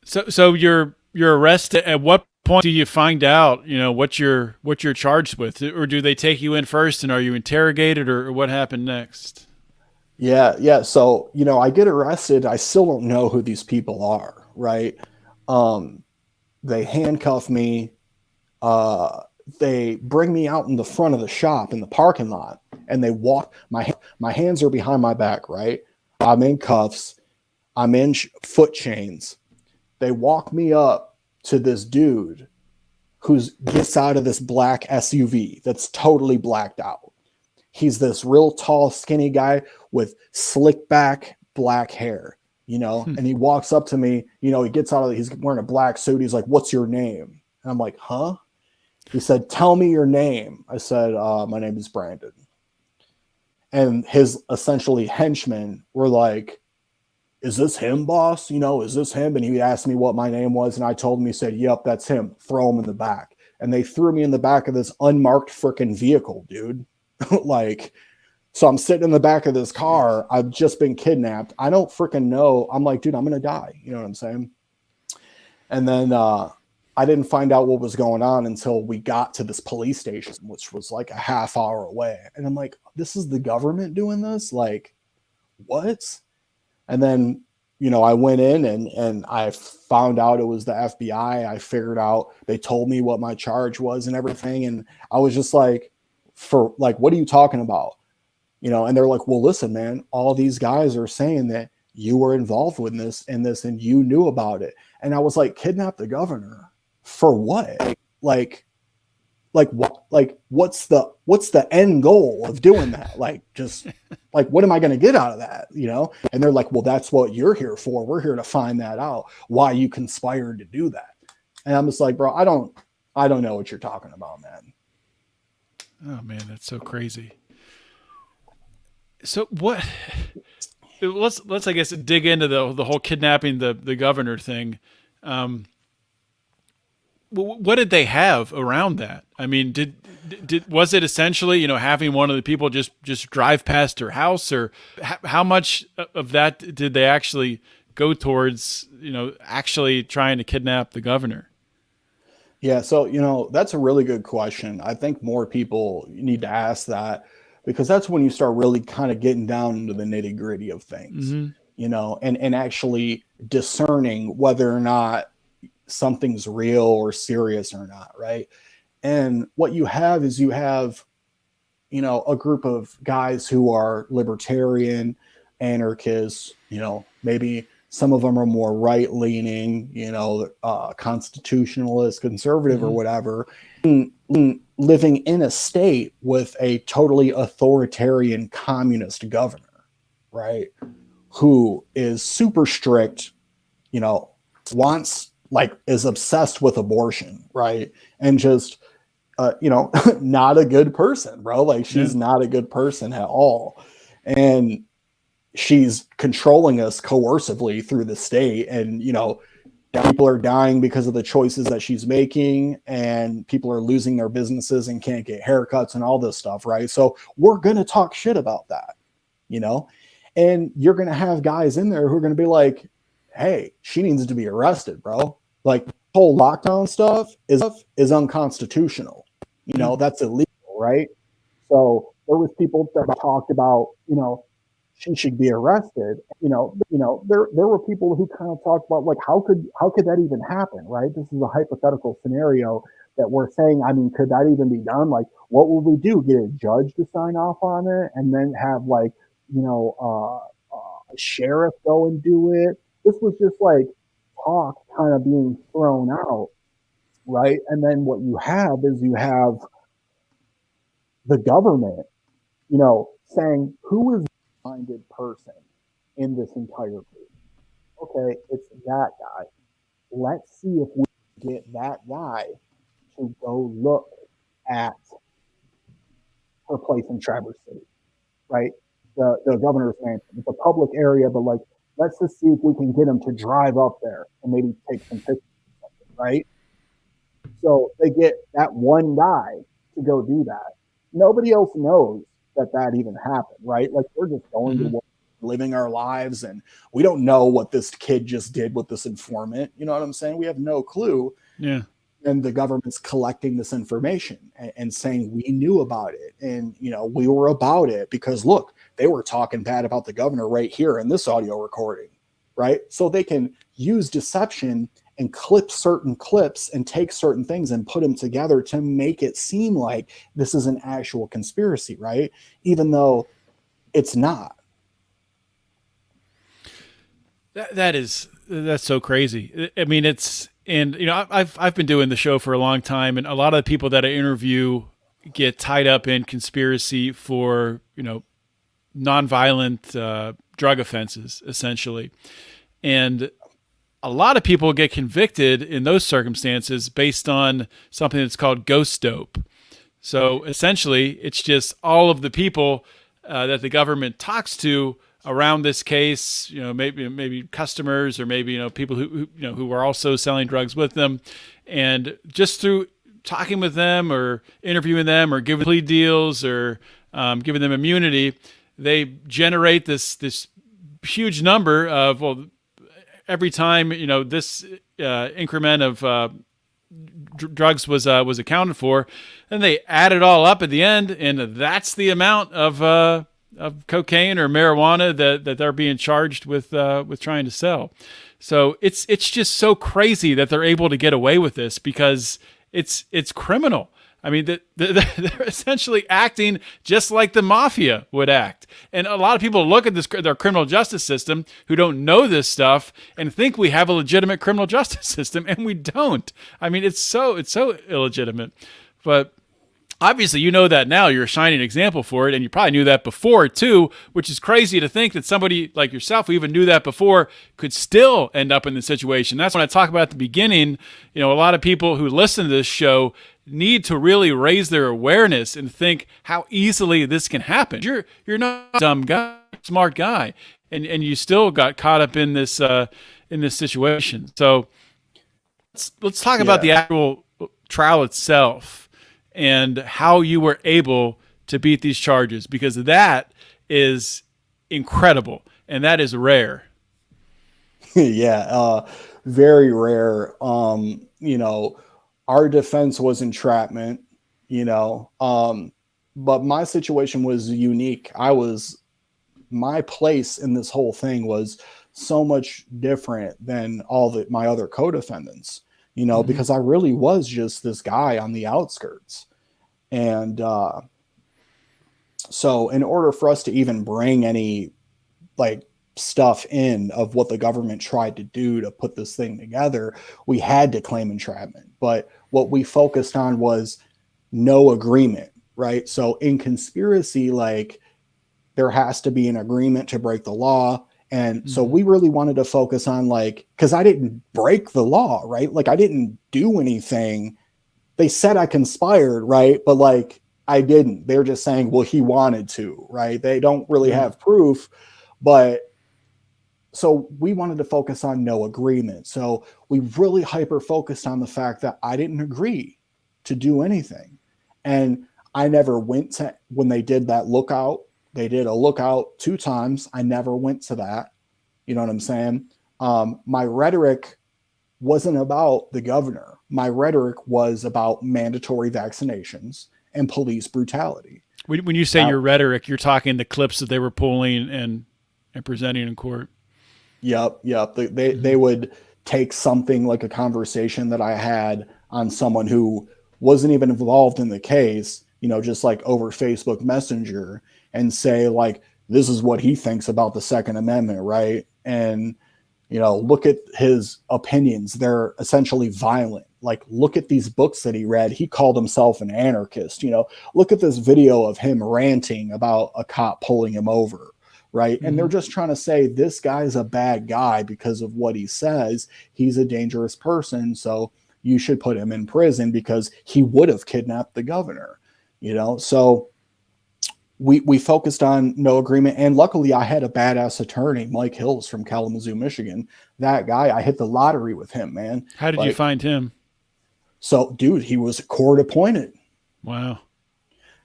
So you're arrested. At what point do you find out, you know, what you're charged with? Or do they take you in first and are you interrogated or what happened next? Yeah. So, you know, I get arrested. I still don't know who these people are, right? They handcuff me. They bring me out in the front of the shop in the parking lot and they walk, my hands are behind my back, right? I'm in cuffs. I'm in foot chains. They walk me up to this dude who gets out of this black SUV that's totally blacked out. He's this real tall, skinny guy with slick back black hair, and he walks up to me, he gets out of he's wearing a black suit. He's like, "What's your name?" And I'm like, "Huh?" He said, "Tell me your name." I said, "My name is Brandon." And his essentially henchmen were like, "Is this him, boss? Is this him?" And he asked me what my name was. And I told him, he said, "Yep, that's him. Throw him in the back." And they threw me in the back of this unmarked freaking vehicle, dude. So I'm sitting in the back of this car. I've just been kidnapped. I don't freaking know. I'm like, dude, I'm going to die. You know what I'm saying? And then I didn't find out what was going on until we got to this police station, which was like a half hour away. And I'm like, this is the government doing this? Like, what? And then, I went in and I found out it was the FBI. I figured out, they told me what my charge was and everything. And I was just like, what are you talking about? And they're like, "Well, listen, man, all these guys are saying that you were involved with this and you knew about it." And I was like, "Kidnap the governor for what? Like what? Like, what's the end goal of doing that? Like, just like, what am I going to get out of that? And they're like, "Well, that's what you're here for. We're here to find that out, why you conspired to do that." And I'm just like, bro, I don't know what you're talking about, man. Oh man, that's so crazy. So what? Let's I guess dig into the whole kidnapping the governor thing. What did they have around that? I mean, was it essentially having one of the people just drive past her house, or how much of that did they actually go towards actually trying to kidnap the governor? Yeah, so that's a really good question. I think more people need to ask that, because that's when you start really kind of getting down into the nitty gritty of things, and actually discerning whether or not something's real or serious or not, right? And what you have is a group of guys who are libertarian, anarchists, maybe some of them are more right-leaning, constitutionalist, conservative, or whatever, living in a state with a totally authoritarian communist governor, right? Who is super strict, is obsessed with abortion, right? And just, not a good person, bro. Like, she's not a good person at all. And she's controlling us coercively through the state. And, people are dying because of the choices that she's making, and people are losing their businesses and can't get haircuts and all this stuff, right? So we're going to talk shit about that, and you're going to have guys in there who are going to be like, "Hey, she needs to be arrested, bro. Like, whole lockdown stuff is unconstitutional. That's illegal, right?" So there was people that talked about, she should be arrested. There were people who kind of talked about, like, how could that even happen, right? This is a hypothetical scenario that we're saying. I mean, could that even be done? Like, what will we do? Get a judge to sign off on it, and then have a sheriff go and do it? This was just like talk kind of being thrown out, right? And then what you have is the government, saying, who is the minded person in this entire group? Okay, it's that guy. Let's see if we can get that guy to go look at her place in Traverse City, right? The governor's mansion. It's a public area, but like, let's just see if we can get him to drive up there and maybe take some pictures, right? So they get that one guy to go do that. Nobody else knows that even happened, right? Like, we're just going to work, living our lives, and we don't know what this kid just did with this informant. You know what I'm saying? We have no clue. Yeah. And the government's collecting this information and saying we knew about it, and we were about it because, look, they were talking bad about the governor right here in this audio recording, right? So they can use deception and clip certain clips and take certain things and put them together to make it seem like this is an actual conspiracy, right? Even though it's not. That is That's so crazy. I mean, and I've been doing the show for a long time, and a lot of the people that I interview get tied up in conspiracy for, nonviolent drug offenses, essentially. And a lot of people get convicted in those circumstances based on something that's called ghost dope. So essentially, it's just all of the people that the government talks to around this case, maybe customers, or maybe people who are also selling drugs with them, and just through talking with them or interviewing them or giving plea deals or giving them immunity, they generate this huge number of, well, every time this increment of drugs was accounted for, and they add it all up at the end, and that's the amount of cocaine or marijuana that they're being charged with trying to sell. So it's just so crazy that they're able to get away with this, because it's criminal. I mean, they're essentially acting just like the mafia would act. And a lot of people look at their criminal justice system who don't know this stuff and think we have a legitimate criminal justice system, and we don't. I mean, it's so illegitimate. But obviously, you know that now. You're a shining example for it, and you probably knew that before too, which is crazy to think that somebody like yourself, who even knew that before, could still end up in the situation. That's when I talk about at the beginning. A lot of people who listen to this show need to really raise their awareness and think how easily this can happen. You're not a dumb guy, smart guy, and you still got caught up in this situation. So let's talk about the actual trial itself and how you were able to beat these charges, because that is incredible and that is rare. Yeah, very rare. Our defense was entrapment, but my situation was unique. My place in this whole thing was so much different than all my other co-defendants, because I really was just this guy on the outskirts. And so in order for us to even bring any stuff in of what the government tried to do to put this thing together, we had to claim entrapment. But what we focused on was no agreement, right? So in conspiracy, there has to be an agreement to break the law. And so we really wanted to focus on because I didn't break the law, right? I didn't do anything. They said I conspired, right? But I didn't. They're just saying, well, he wanted to, right? They don't really have proof. But so we wanted to focus on no agreement. So we really hyper focused on the fact that I didn't agree to do anything. And I never went to, when they did that lookout, they did a lookout 2 times. I never went to that. You know what I'm saying? My rhetoric wasn't about the governor. My rhetoric was about mandatory vaccinations and police brutality. When you say your rhetoric, you're talking the clips that they were pulling and presenting in court. Yep. They would take something like a conversation that I had on someone who wasn't even involved in the case, just over Facebook Messenger, and say this is what he thinks about the Second Amendment, right? And look at his opinions. They're essentially violent. Look at these books that he read. He called himself an anarchist. Look at this video of him ranting about a cop pulling him over. Right. And they're just trying to say this guy's a bad guy because of what he says. He's a dangerous person. So you should put him in prison because he would have kidnapped the governor. So we focused on no agreement. And luckily I had a badass attorney, Mike Hills from Kalamazoo, Michigan. That guy, I hit the lottery with him, man. How did you find him? So, dude, he was court appointed. Wow.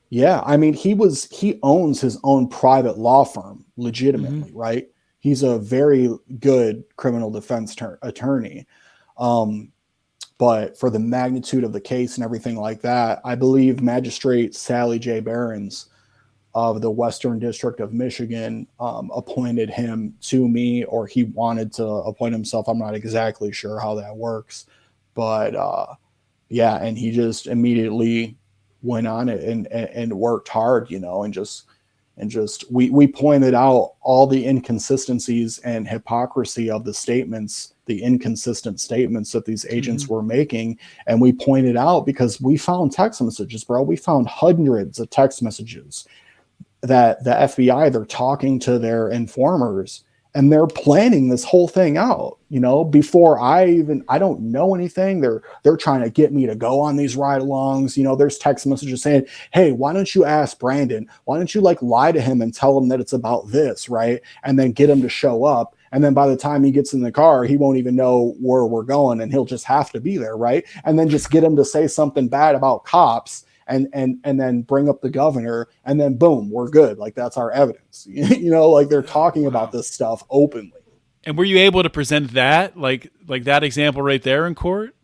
Yeah, I mean, he owns his own private law firm legitimately, right? He's a very good criminal defense attorney. But for the magnitude of the case and everything like that, I believe Magistrate Sally J. Behrens of the Western District of Michigan appointed him to me, or he wanted to appoint himself. I'm not exactly sure how that works. But yeah, and he just immediately went on it and worked hard, and just and just we pointed out all the inconsistencies and hypocrisy of the statements, the inconsistent statements that these agents were making. And we pointed out, because we found text messages, bro. We found hundreds of text messages that the FBI, they're talking to their informers and they're planning this whole thing out, before I don't know anything. They're trying to get me to go on these ride-alongs. There's text messages saying, hey, why don't you ask Brandon? Why don't you lie to him and tell him that it's about this, right? And then get him to show up. And then by the time he gets in the car, he won't even know where we're going, and he'll just have to be there, right? And then just get him to say something bad about cops, and then bring up the governor, and then boom, we're good. That's our evidence. They're talking about this stuff openly. And were you able to present that, like that example right there in court?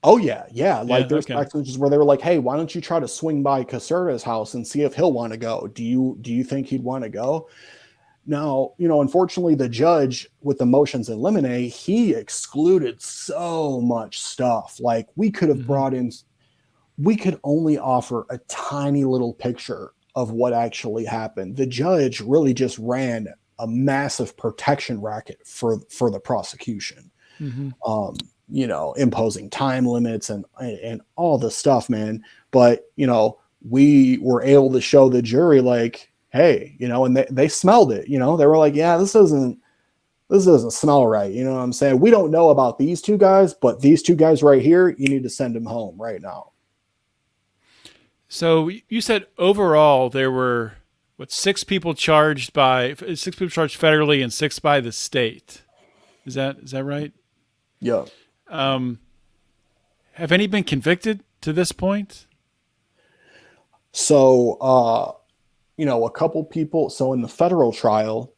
Oh yeah. There's text messages where they were like, hey, why don't you try to swing by Caserta's house and see if he'll want to go? Do you think he'd want to go? Now, unfortunately, the judge with the motions in limine, he excluded so much stuff. We could have brought in, we could only offer a tiny little picture of what actually happened. The judge really just ran a massive protection racket for the prosecution, imposing time limits and all the stuff, man. But, we were able to show the jury hey, and they smelled it, they were like, yeah, this doesn't smell right. You know what I'm saying? We don't know about these two guys, but these two guys right here, you need to send them home right now. So you said overall there were six people charged federally and 6 by the state. Is that right? Yeah. Have any been convicted to this point? So, a couple people. So in the federal trial,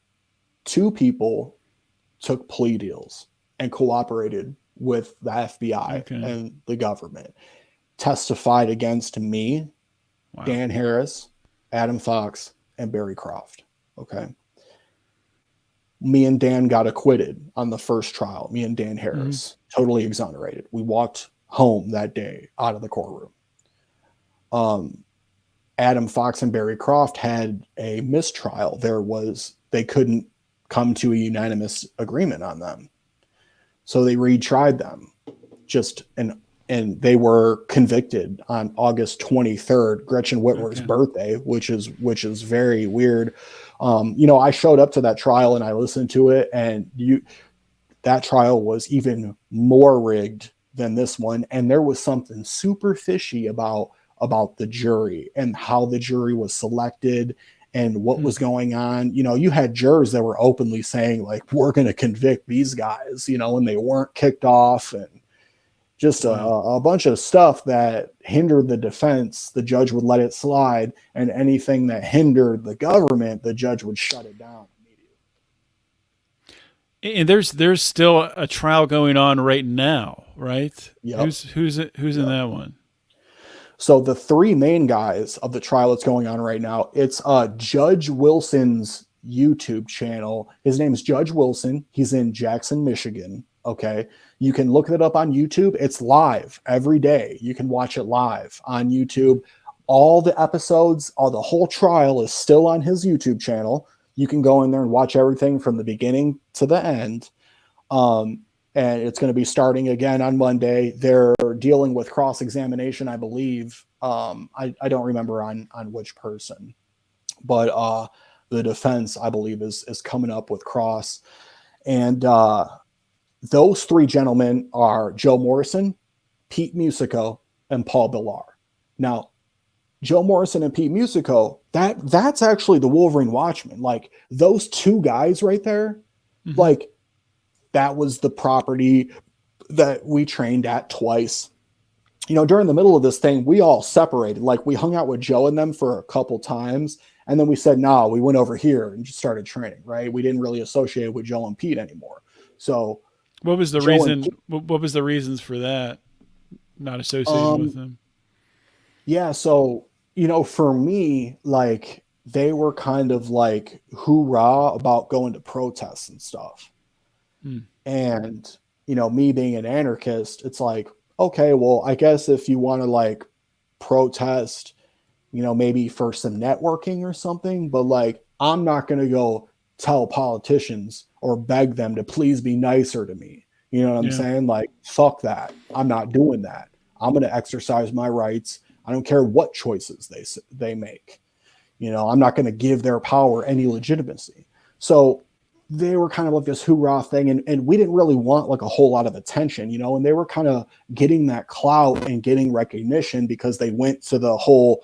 2 people took plea deals and cooperated with the FBI and the government, testified against me, Dan Harris, Adam Fox, and Barry Croft. Okay. Me and Dan got acquitted on the first trial. Me and Dan Harris, totally exonerated. We walked home that day out of the courtroom. Adam Fox and Barry Croft had a mistrial. They couldn't come to a unanimous agreement on them. So they retried them and they were convicted on August 23rd, Gretchen Whitmer's birthday, which is very weird. I showed up to that trial and I listened to it, and that trial was even more rigged than this one. And there was something super fishy about the jury and how the jury was selected and what was going on. You had jurors that were openly saying we're going to convict these guys, and they weren't kicked off, and just a bunch of stuff that hindered the defense. The judge would let it slide, and anything that hindered the government, the judge would shut it down immediately. And there's still a trial going on right now, right? Yep. Who's in that one? So the 3 main guys of the trial that's going on right now, it's Judge Wilson's YouTube channel. His name's Judge Wilson. He's in Jackson, Michigan. Okay. You can look it up on YouTube. It's live every day. You can watch it live on YouTube. All the episodes, the whole trial is still on his YouTube channel. You can go in there and watch everything from the beginning to the end. And it's going to be starting again on Monday. They're dealing with cross-examination, I believe. I don't remember on which person, but the defense, I believe, is coming up with cross. And those 3 gentlemen are Joe Morrison, Pete Musico, and Paul Billar. Now, Joe Morrison and Pete Musico, that's actually the Wolverine Watchmen. Those 2 guys right there, that was the property that we trained at twice. During the middle of this thing, we all separated. We hung out with Joe and them for a couple times, and then we said, no, we went over here and just started training, right? We didn't really associate with Joe and Pete anymore. So what was the reason? What was the reasons for that? Not associating with them? Yeah. So, for me, they were kind of hoorah about going to protests and stuff. And, me being an anarchist, it's okay, well, I guess if you want to protest maybe for some networking or something, but like, I'm not going to go tell politicians or beg them to please be nicer to me. You know what I'm Yeah. saying? Like, fuck that. I'm not doing that. I'm going to exercise my rights. I don't care what choices they make. I'm not going to give their power any legitimacy. So they were kind of like this hoorah thing. And we didn't really want like a whole lot of attention, and they were kind of getting that clout and getting recognition because they went to the whole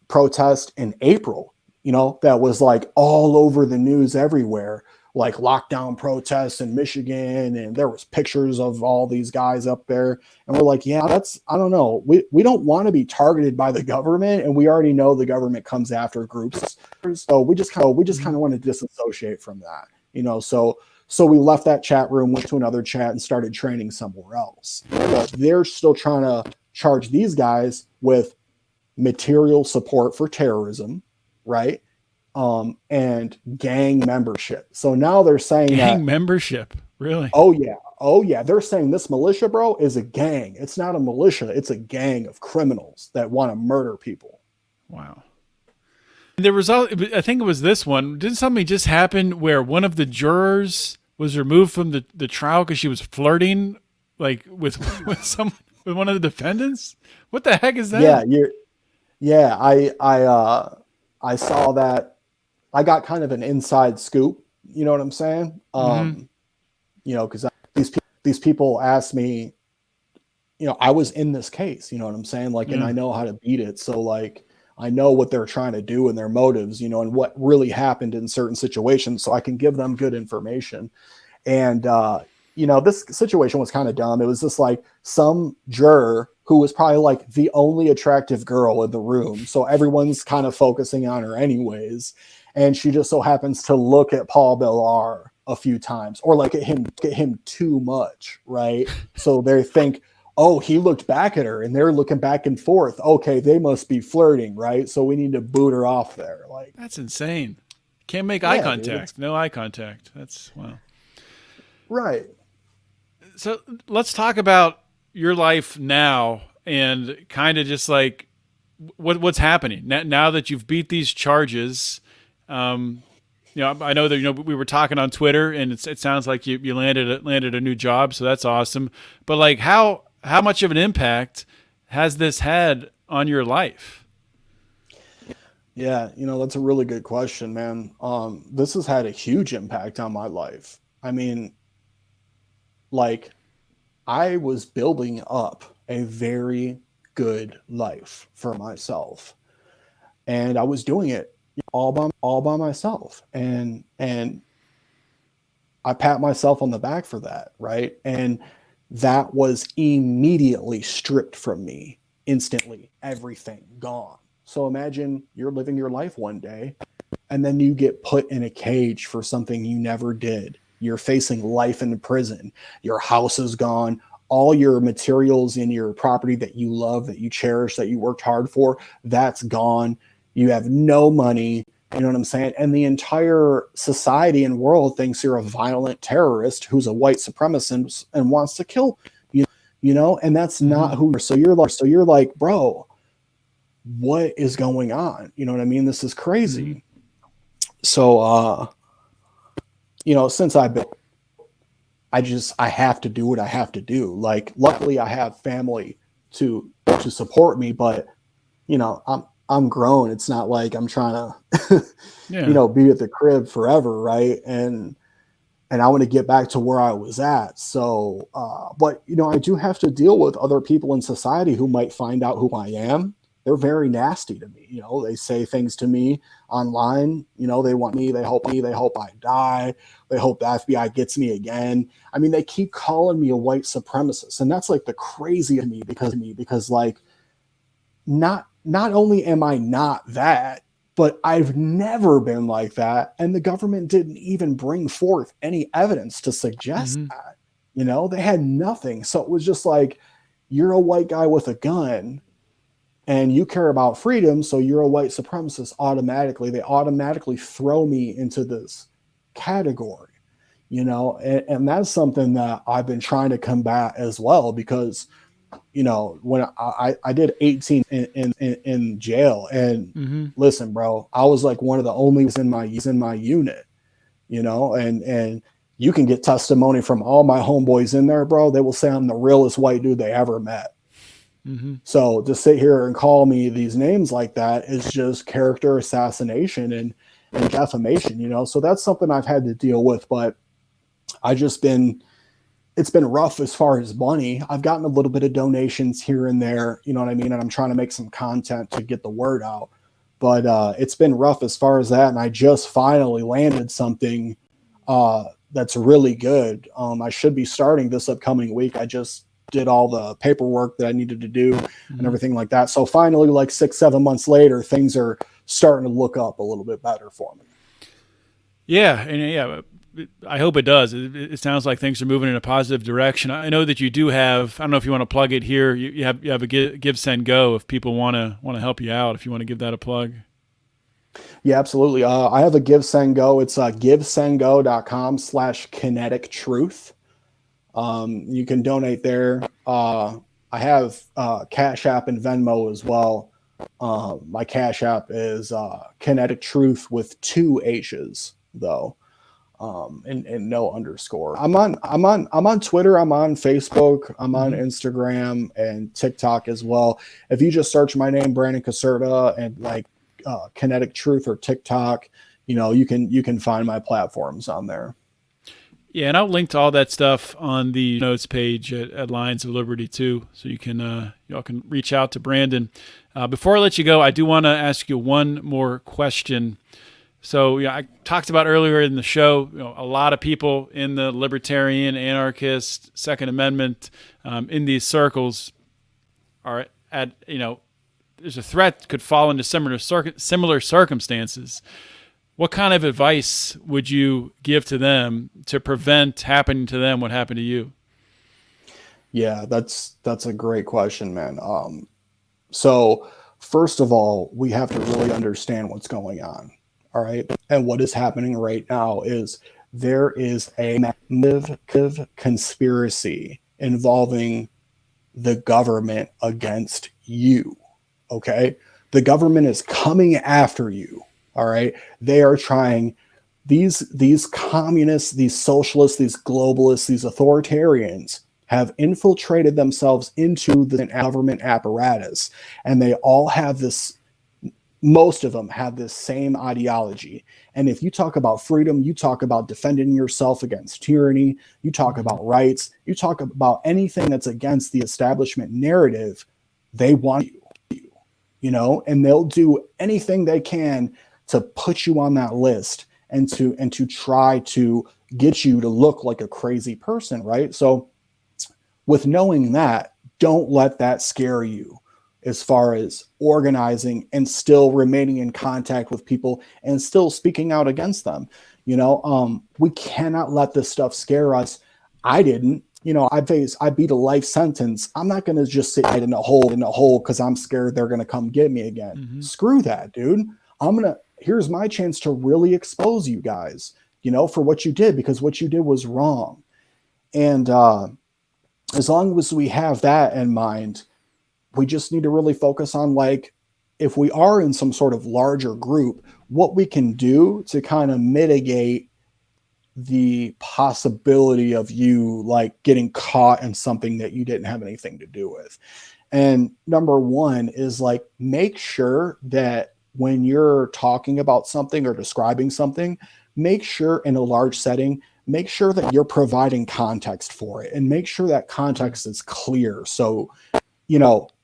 protest in April, that was like all over the news everywhere, like lockdown protests in Michigan. And there was pictures of all these guys up there. And we're like, yeah, I don't know. We don't want to be targeted by the government. And we already know the government comes after groups. So we just kind of want to disassociate from that, so we left that chat room, went to another chat and started training somewhere else. But they're still trying to charge these guys with material support for terrorism, right? And gang membership. So now they're saying gang membership, really? Oh yeah. They're saying this militia, bro, is a gang. It's not a militia. It's a gang of criminals that want to murder people. Wow. There was, I think it was this one. Didn't something just happen where one of the jurors was removed from the trial because she was flirting, like with one of the defendants? What the heck is that? Yeah. I saw that. I got kind of an inside scoop. You know what I'm saying? Because these people asked me. I was in this case. You know what I'm saying? Like, and I know how to beat it. So like, I know what they're trying to do and their motives, and what really happened in certain situations, so I can give them good information. And, this situation was kind of dumb. It was just like some juror who was probably like the only attractive girl in the room. So everyone's kind of focusing on her anyways. And she just so happens to look at Paul Bellar a few times, or like at him too much. Right. So they think, oh, he looked back at her and they're looking back and forth. Okay, they must be flirting, right? So we need to boot her off there. Like, that's insane. Can't make eye contact. Dude. No eye contact. That's wow. Right. So let's talk about your life now and kind of just like what's happening now that you've beat these charges. I know that we were talking on Twitter, and it sounds like you landed a new job, so that's awesome. But like how much of an impact has this had on your life? Yeah, that's a really good question, man. This has had a huge impact on my life. I mean, like, I was building up a very good life for myself, and I was doing it all by myself. And I pat myself on the back for that, right? And that was immediately stripped from me, instantly, everything gone. So imagine you're living your life one day and then you get put in a cage for something you never did. You're facing life in prison. Your house is gone. All your materials in your property that you love, that you cherish, that you worked hard for, that's gone. You have no money. You know what I'm saying? And the entire society and world thinks you're a violent terrorist who's a white supremacist and wants to kill you, and that's not who. So you're like, bro, what is going on? You know what I mean? This is crazy. So, since I have to do what I have to do. Like, luckily I have family to support me, but I'm grown. It's not like I'm trying to, be at the crib forever. Right. And I want to get back to where I was at. So, but I do have to deal with other people in society who might find out who I am. They're very nasty to me. They say things to me online. They want me, they hope I die. They hope the FBI gets me again. I mean, they keep calling me a white supremacist. And that's like the crazy to me because like, not only am I not that, but I've never been like that. And the government didn't even bring forth any evidence to suggest that, they had nothing. So it was just like, you're a white guy with a gun and you care about freedom. So you're a white supremacist automatically. They automatically throw me into this category, and that's something that I've been trying to combat as well, because, when I did 18 in jail, and listen, bro, I was like one of the only in my unit, and you can get testimony from all my homeboys in there, bro. They will say I'm the realest white dude they ever met. So to sit here and call me these names like that is just character assassination and defamation, so that's something I've had to deal with. But it's been rough as far as money. I've gotten a little bit of donations here and there, you know what I mean? And I'm trying to make some content to get the word out, but it's been rough as far as that. And I just finally landed something that's really good. I should be starting this upcoming week. I just did all the paperwork that I needed to do and everything like that. So finally, like 6-7 months later, things are starting to look up a little bit better for me. Yeah. And I hope it does. It sounds like things are moving in a positive direction. I know that you do have, I don't know if you want to plug it here. You have a give, send, go if people want to help you out, if you want to give that a plug. Yeah, absolutely. I have a give, send, go. It's givesendgo.com/kinetic truth. You can donate there. I have Cash App and Venmo as well. My Cash App is Kinetic Truth with 2 H's though, and no underscore. I'm on Twitter. I'm on Facebook. I'm on Instagram and TikTok as well. If you just search my name, Brandon Caserta, and like Kinetic Truth or TikTok, you can find my platforms on there. Yeah, and I'll link to all that stuff on the notes page at Lions of Liberty too, so you can y'all can reach out to Brandon. Before I let you go, I do want to ask you one more question. So I talked about earlier in the show, a lot of people in the libertarian, anarchist, Second Amendment, in these circles are at there's a threat could fall into similar circumstances. What kind of advice would you give to them to prevent happening to them what happened to you? Yeah, that's a great question, man. So first of all, we have to really understand what's going on. All right. And what is happening right now is there is a massive conspiracy involving the government against you. Okay. The government is coming after you. All right. They are trying, these communists, these socialists, these globalists, these authoritarians have infiltrated themselves into the government apparatus. And they all have this, most of them have this same ideology. And if you talk about freedom, you talk about defending yourself against tyranny, you talk about rights, you talk about anything that's against the establishment narrative, they want you, and they'll do anything they can to put you on that list and to try to get you to look like a crazy person, right? So with knowing that, don't let that scare you as far as organizing and still remaining in contact with people and still speaking out against them. We cannot let this stuff scare us. I didn't. I beat a life sentence. I'm not going to just sit in a hole because I'm scared they're going to come get me again. Screw that, dude. Here's my chance to really expose you guys, for what you did, because what you did was wrong. And as long as we have that in mind, we just need to really focus on, like, if we are in some sort of larger group, what we can do to kind of mitigate the possibility of you like getting caught in something that you didn't have anything to do with. And number one is like, make sure that when you're talking about something or describing something, make sure in a large setting, make sure that you're providing context for it and make sure that context is clear. So,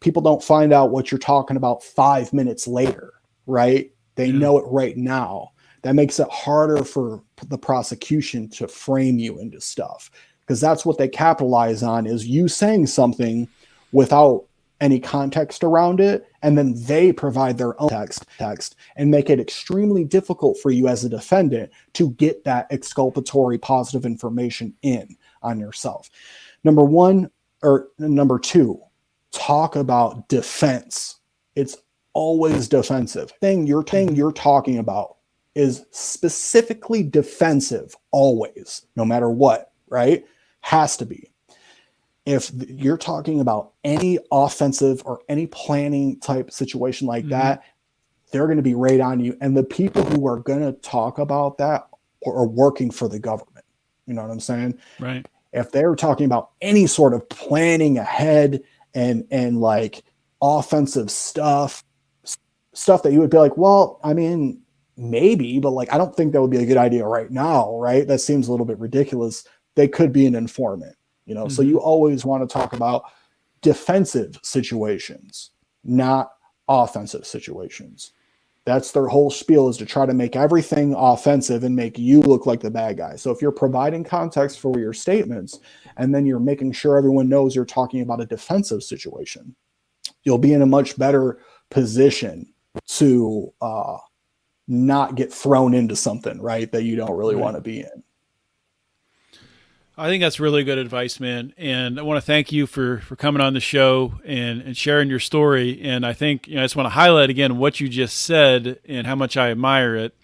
people don't find out what you're talking about 5 minutes later, right? They know it right now. That makes it harder for the prosecution to frame you into stuff, because that's what they capitalize on, is you saying something without any context around it, and then they provide their own text and make it extremely difficult for you as a defendant to get that exculpatory positive information in on yourself. Number two, talk about defense. It's always defensive. Thing you're talking about is specifically defensive, always, no matter what, right? Has to be. if you're talking about any offensive or any planning type situation like that, they're going to be right on you. And the people who are going to talk about that are working for the government. You know what I'm saying? Right. If they're talking about any sort of planning ahead and like offensive stuff that you would be like, well, I mean, maybe, but like, I don't think that would be a good idea right now. Right. That seems a little bit ridiculous. They could be an informant, you know? So you always want to talk about defensive situations, not offensive situations. That's their whole spiel, is to try to make everything offensive and make you look like the bad guy. So if you're providing context for your statements and then you're making sure everyone knows you're talking about a defensive situation, you'll be in a much better position to not get thrown into something, right, that you don't really want to be in. I think that's really good advice, man. And I want to thank you for coming on the show and sharing your story. And I think, I just want to highlight again what you just said and how much I admire it.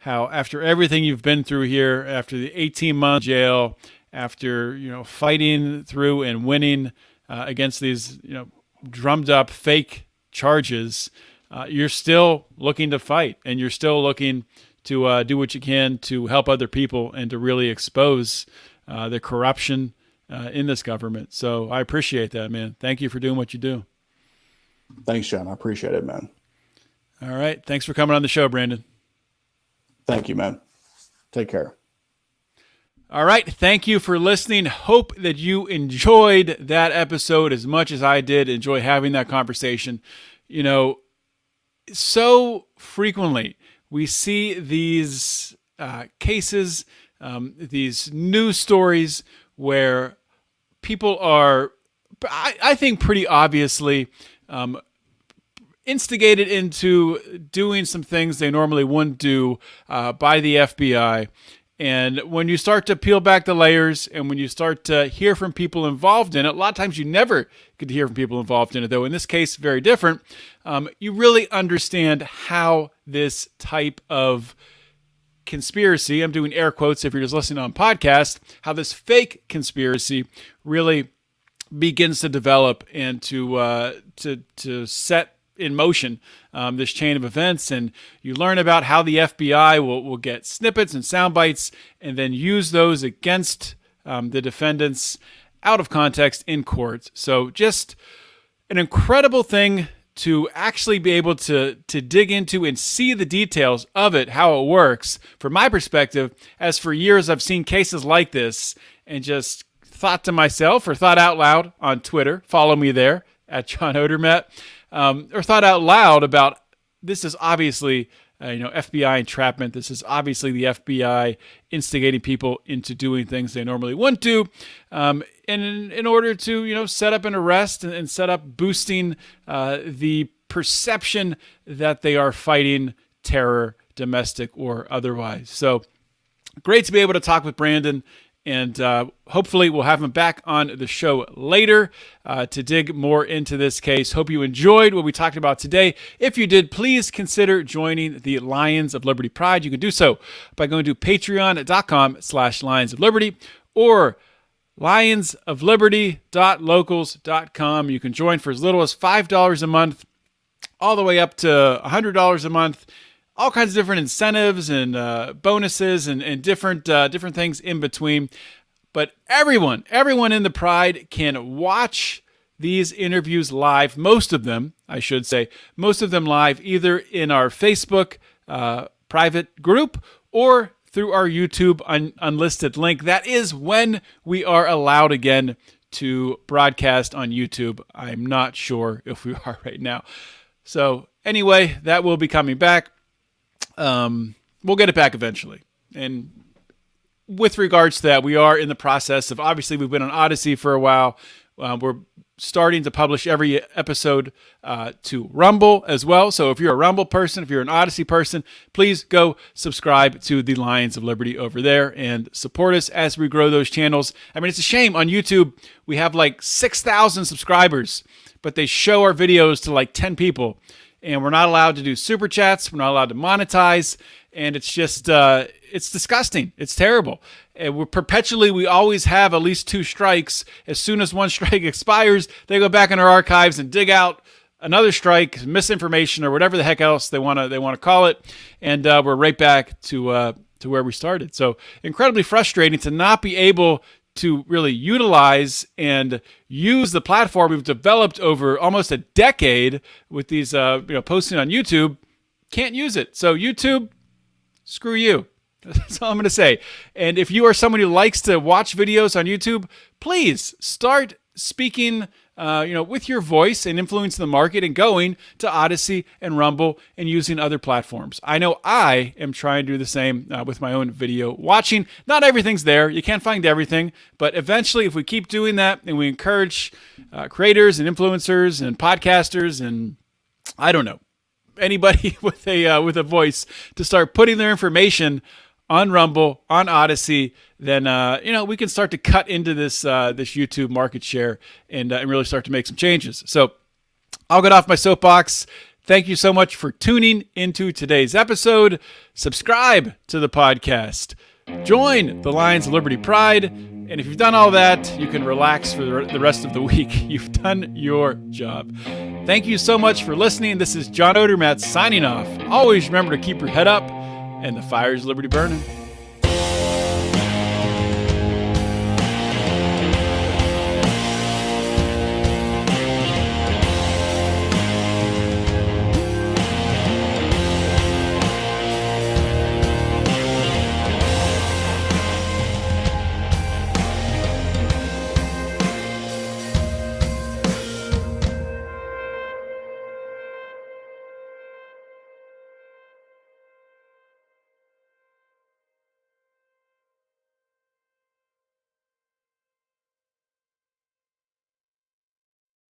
How after everything you've been through here, after the 18 months jail, after, fighting through and winning against these, drummed up fake charges, you're still looking to fight, and you're still looking to do what you can to help other people and to really expose the corruption in this government. So I appreciate that, man. Thank you for doing what you do. Thanks, John. I appreciate it, man. All right. Thanks for coming on the show, Brandon. Thank you, man. Take care. All right. Thank you for listening. Hope that you enjoyed that episode as much as I did enjoy having that conversation. So frequently we see these cases, these news stories where people are, I think pretty obviously, instigated into doing some things they normally wouldn't do by the FBI. And when you start to peel back the layers and when you start to hear from people involved in it, a lot of times you never get to hear from people involved in it, though in this case, very different, you really understand how this type of conspiracy, I'm doing air quotes if you're just listening on podcast, how this fake conspiracy really begins to develop and to set in motion this chain of events. And you learn about how the FBI will get snippets and sound bites and then use those against the defendants out of context in court. So just an incredible thing to actually be able to dig into and see the details of it, how it works. From my perspective, as for years I've seen cases like this and just thought to myself or thought out loud on Twitter, follow me there at John Odermatt, or thought out loud about this is obviously FBI entrapment. This is obviously the FBI instigating people into doing things they normally wouldn't do, and in order to set up an arrest and set up boosting the perception that they are fighting terror, domestic or otherwise. So great to be able to talk with Brandon. And hopefully we'll have him back on the show later to dig more into this case. Hope you enjoyed what we talked about today. If you did, please consider joining the Lions of Liberty Pride. You can do so by going to patreon.com/Lions of Liberty or lionsofliberty.locals.com. You can join for as little as $5 a month, all the way up to $100 a month. All kinds of different incentives and bonuses and different things in between. But everyone in the Pride can watch these interviews live, most of them, I should say, most of them live either in our Facebook private group or through our YouTube unlisted link. That is when we are allowed again to broadcast on YouTube. I'm not sure if we are right now. So anyway, that will be coming back. We'll get it back eventually. And with regards to that, we are in the process of, obviously we've been on Odyssey for a while. We're starting to publish every episode to Rumble as well. So if you're a Rumble person, if you're an Odyssey person, please go subscribe to the Lions of Liberty over there and support us as we grow those channels. I mean, it's a shame on YouTube. We have like 6,000 subscribers, but they show our videos to like 10 people. and we're not allowed to do super chats. We're not allowed to monetize, and it's just it's disgusting. It's terrible. And we always have at least 2 strikes. As soon as one strike expires, they go back in our archives and dig out another strike, misinformation, or whatever the heck else they want to call it, and we're right back to where we started. So incredibly frustrating to not be able to really utilize and use the platform we've developed over almost a decade with these posting on YouTube. Can't use it. So YouTube, screw you. That's all I'm going to say. And if you are someone who likes to watch videos on YouTube, please start speaking with your voice and influencing the market and going to Odyssey and Rumble and using other platforms. I know I am trying to do the same with my own video watching. Not everything's there. You can't find everything. But eventually, if we keep doing that and we encourage creators and influencers and podcasters and, I don't know, anybody with a voice to start putting their information on Rumble, on Odyssey, then we can start to cut into this YouTube market share and really start to make some changes. So I'll get off my soapbox. Thank you so much for tuning into today's episode. Subscribe to the podcast. Join the Lions of Liberty Pride. And if you've done all that, you can relax for the rest of the week. You've done your job. Thank you so much for listening. This is John Odermatt signing off. Always remember to keep your head up and the fires of liberty burning.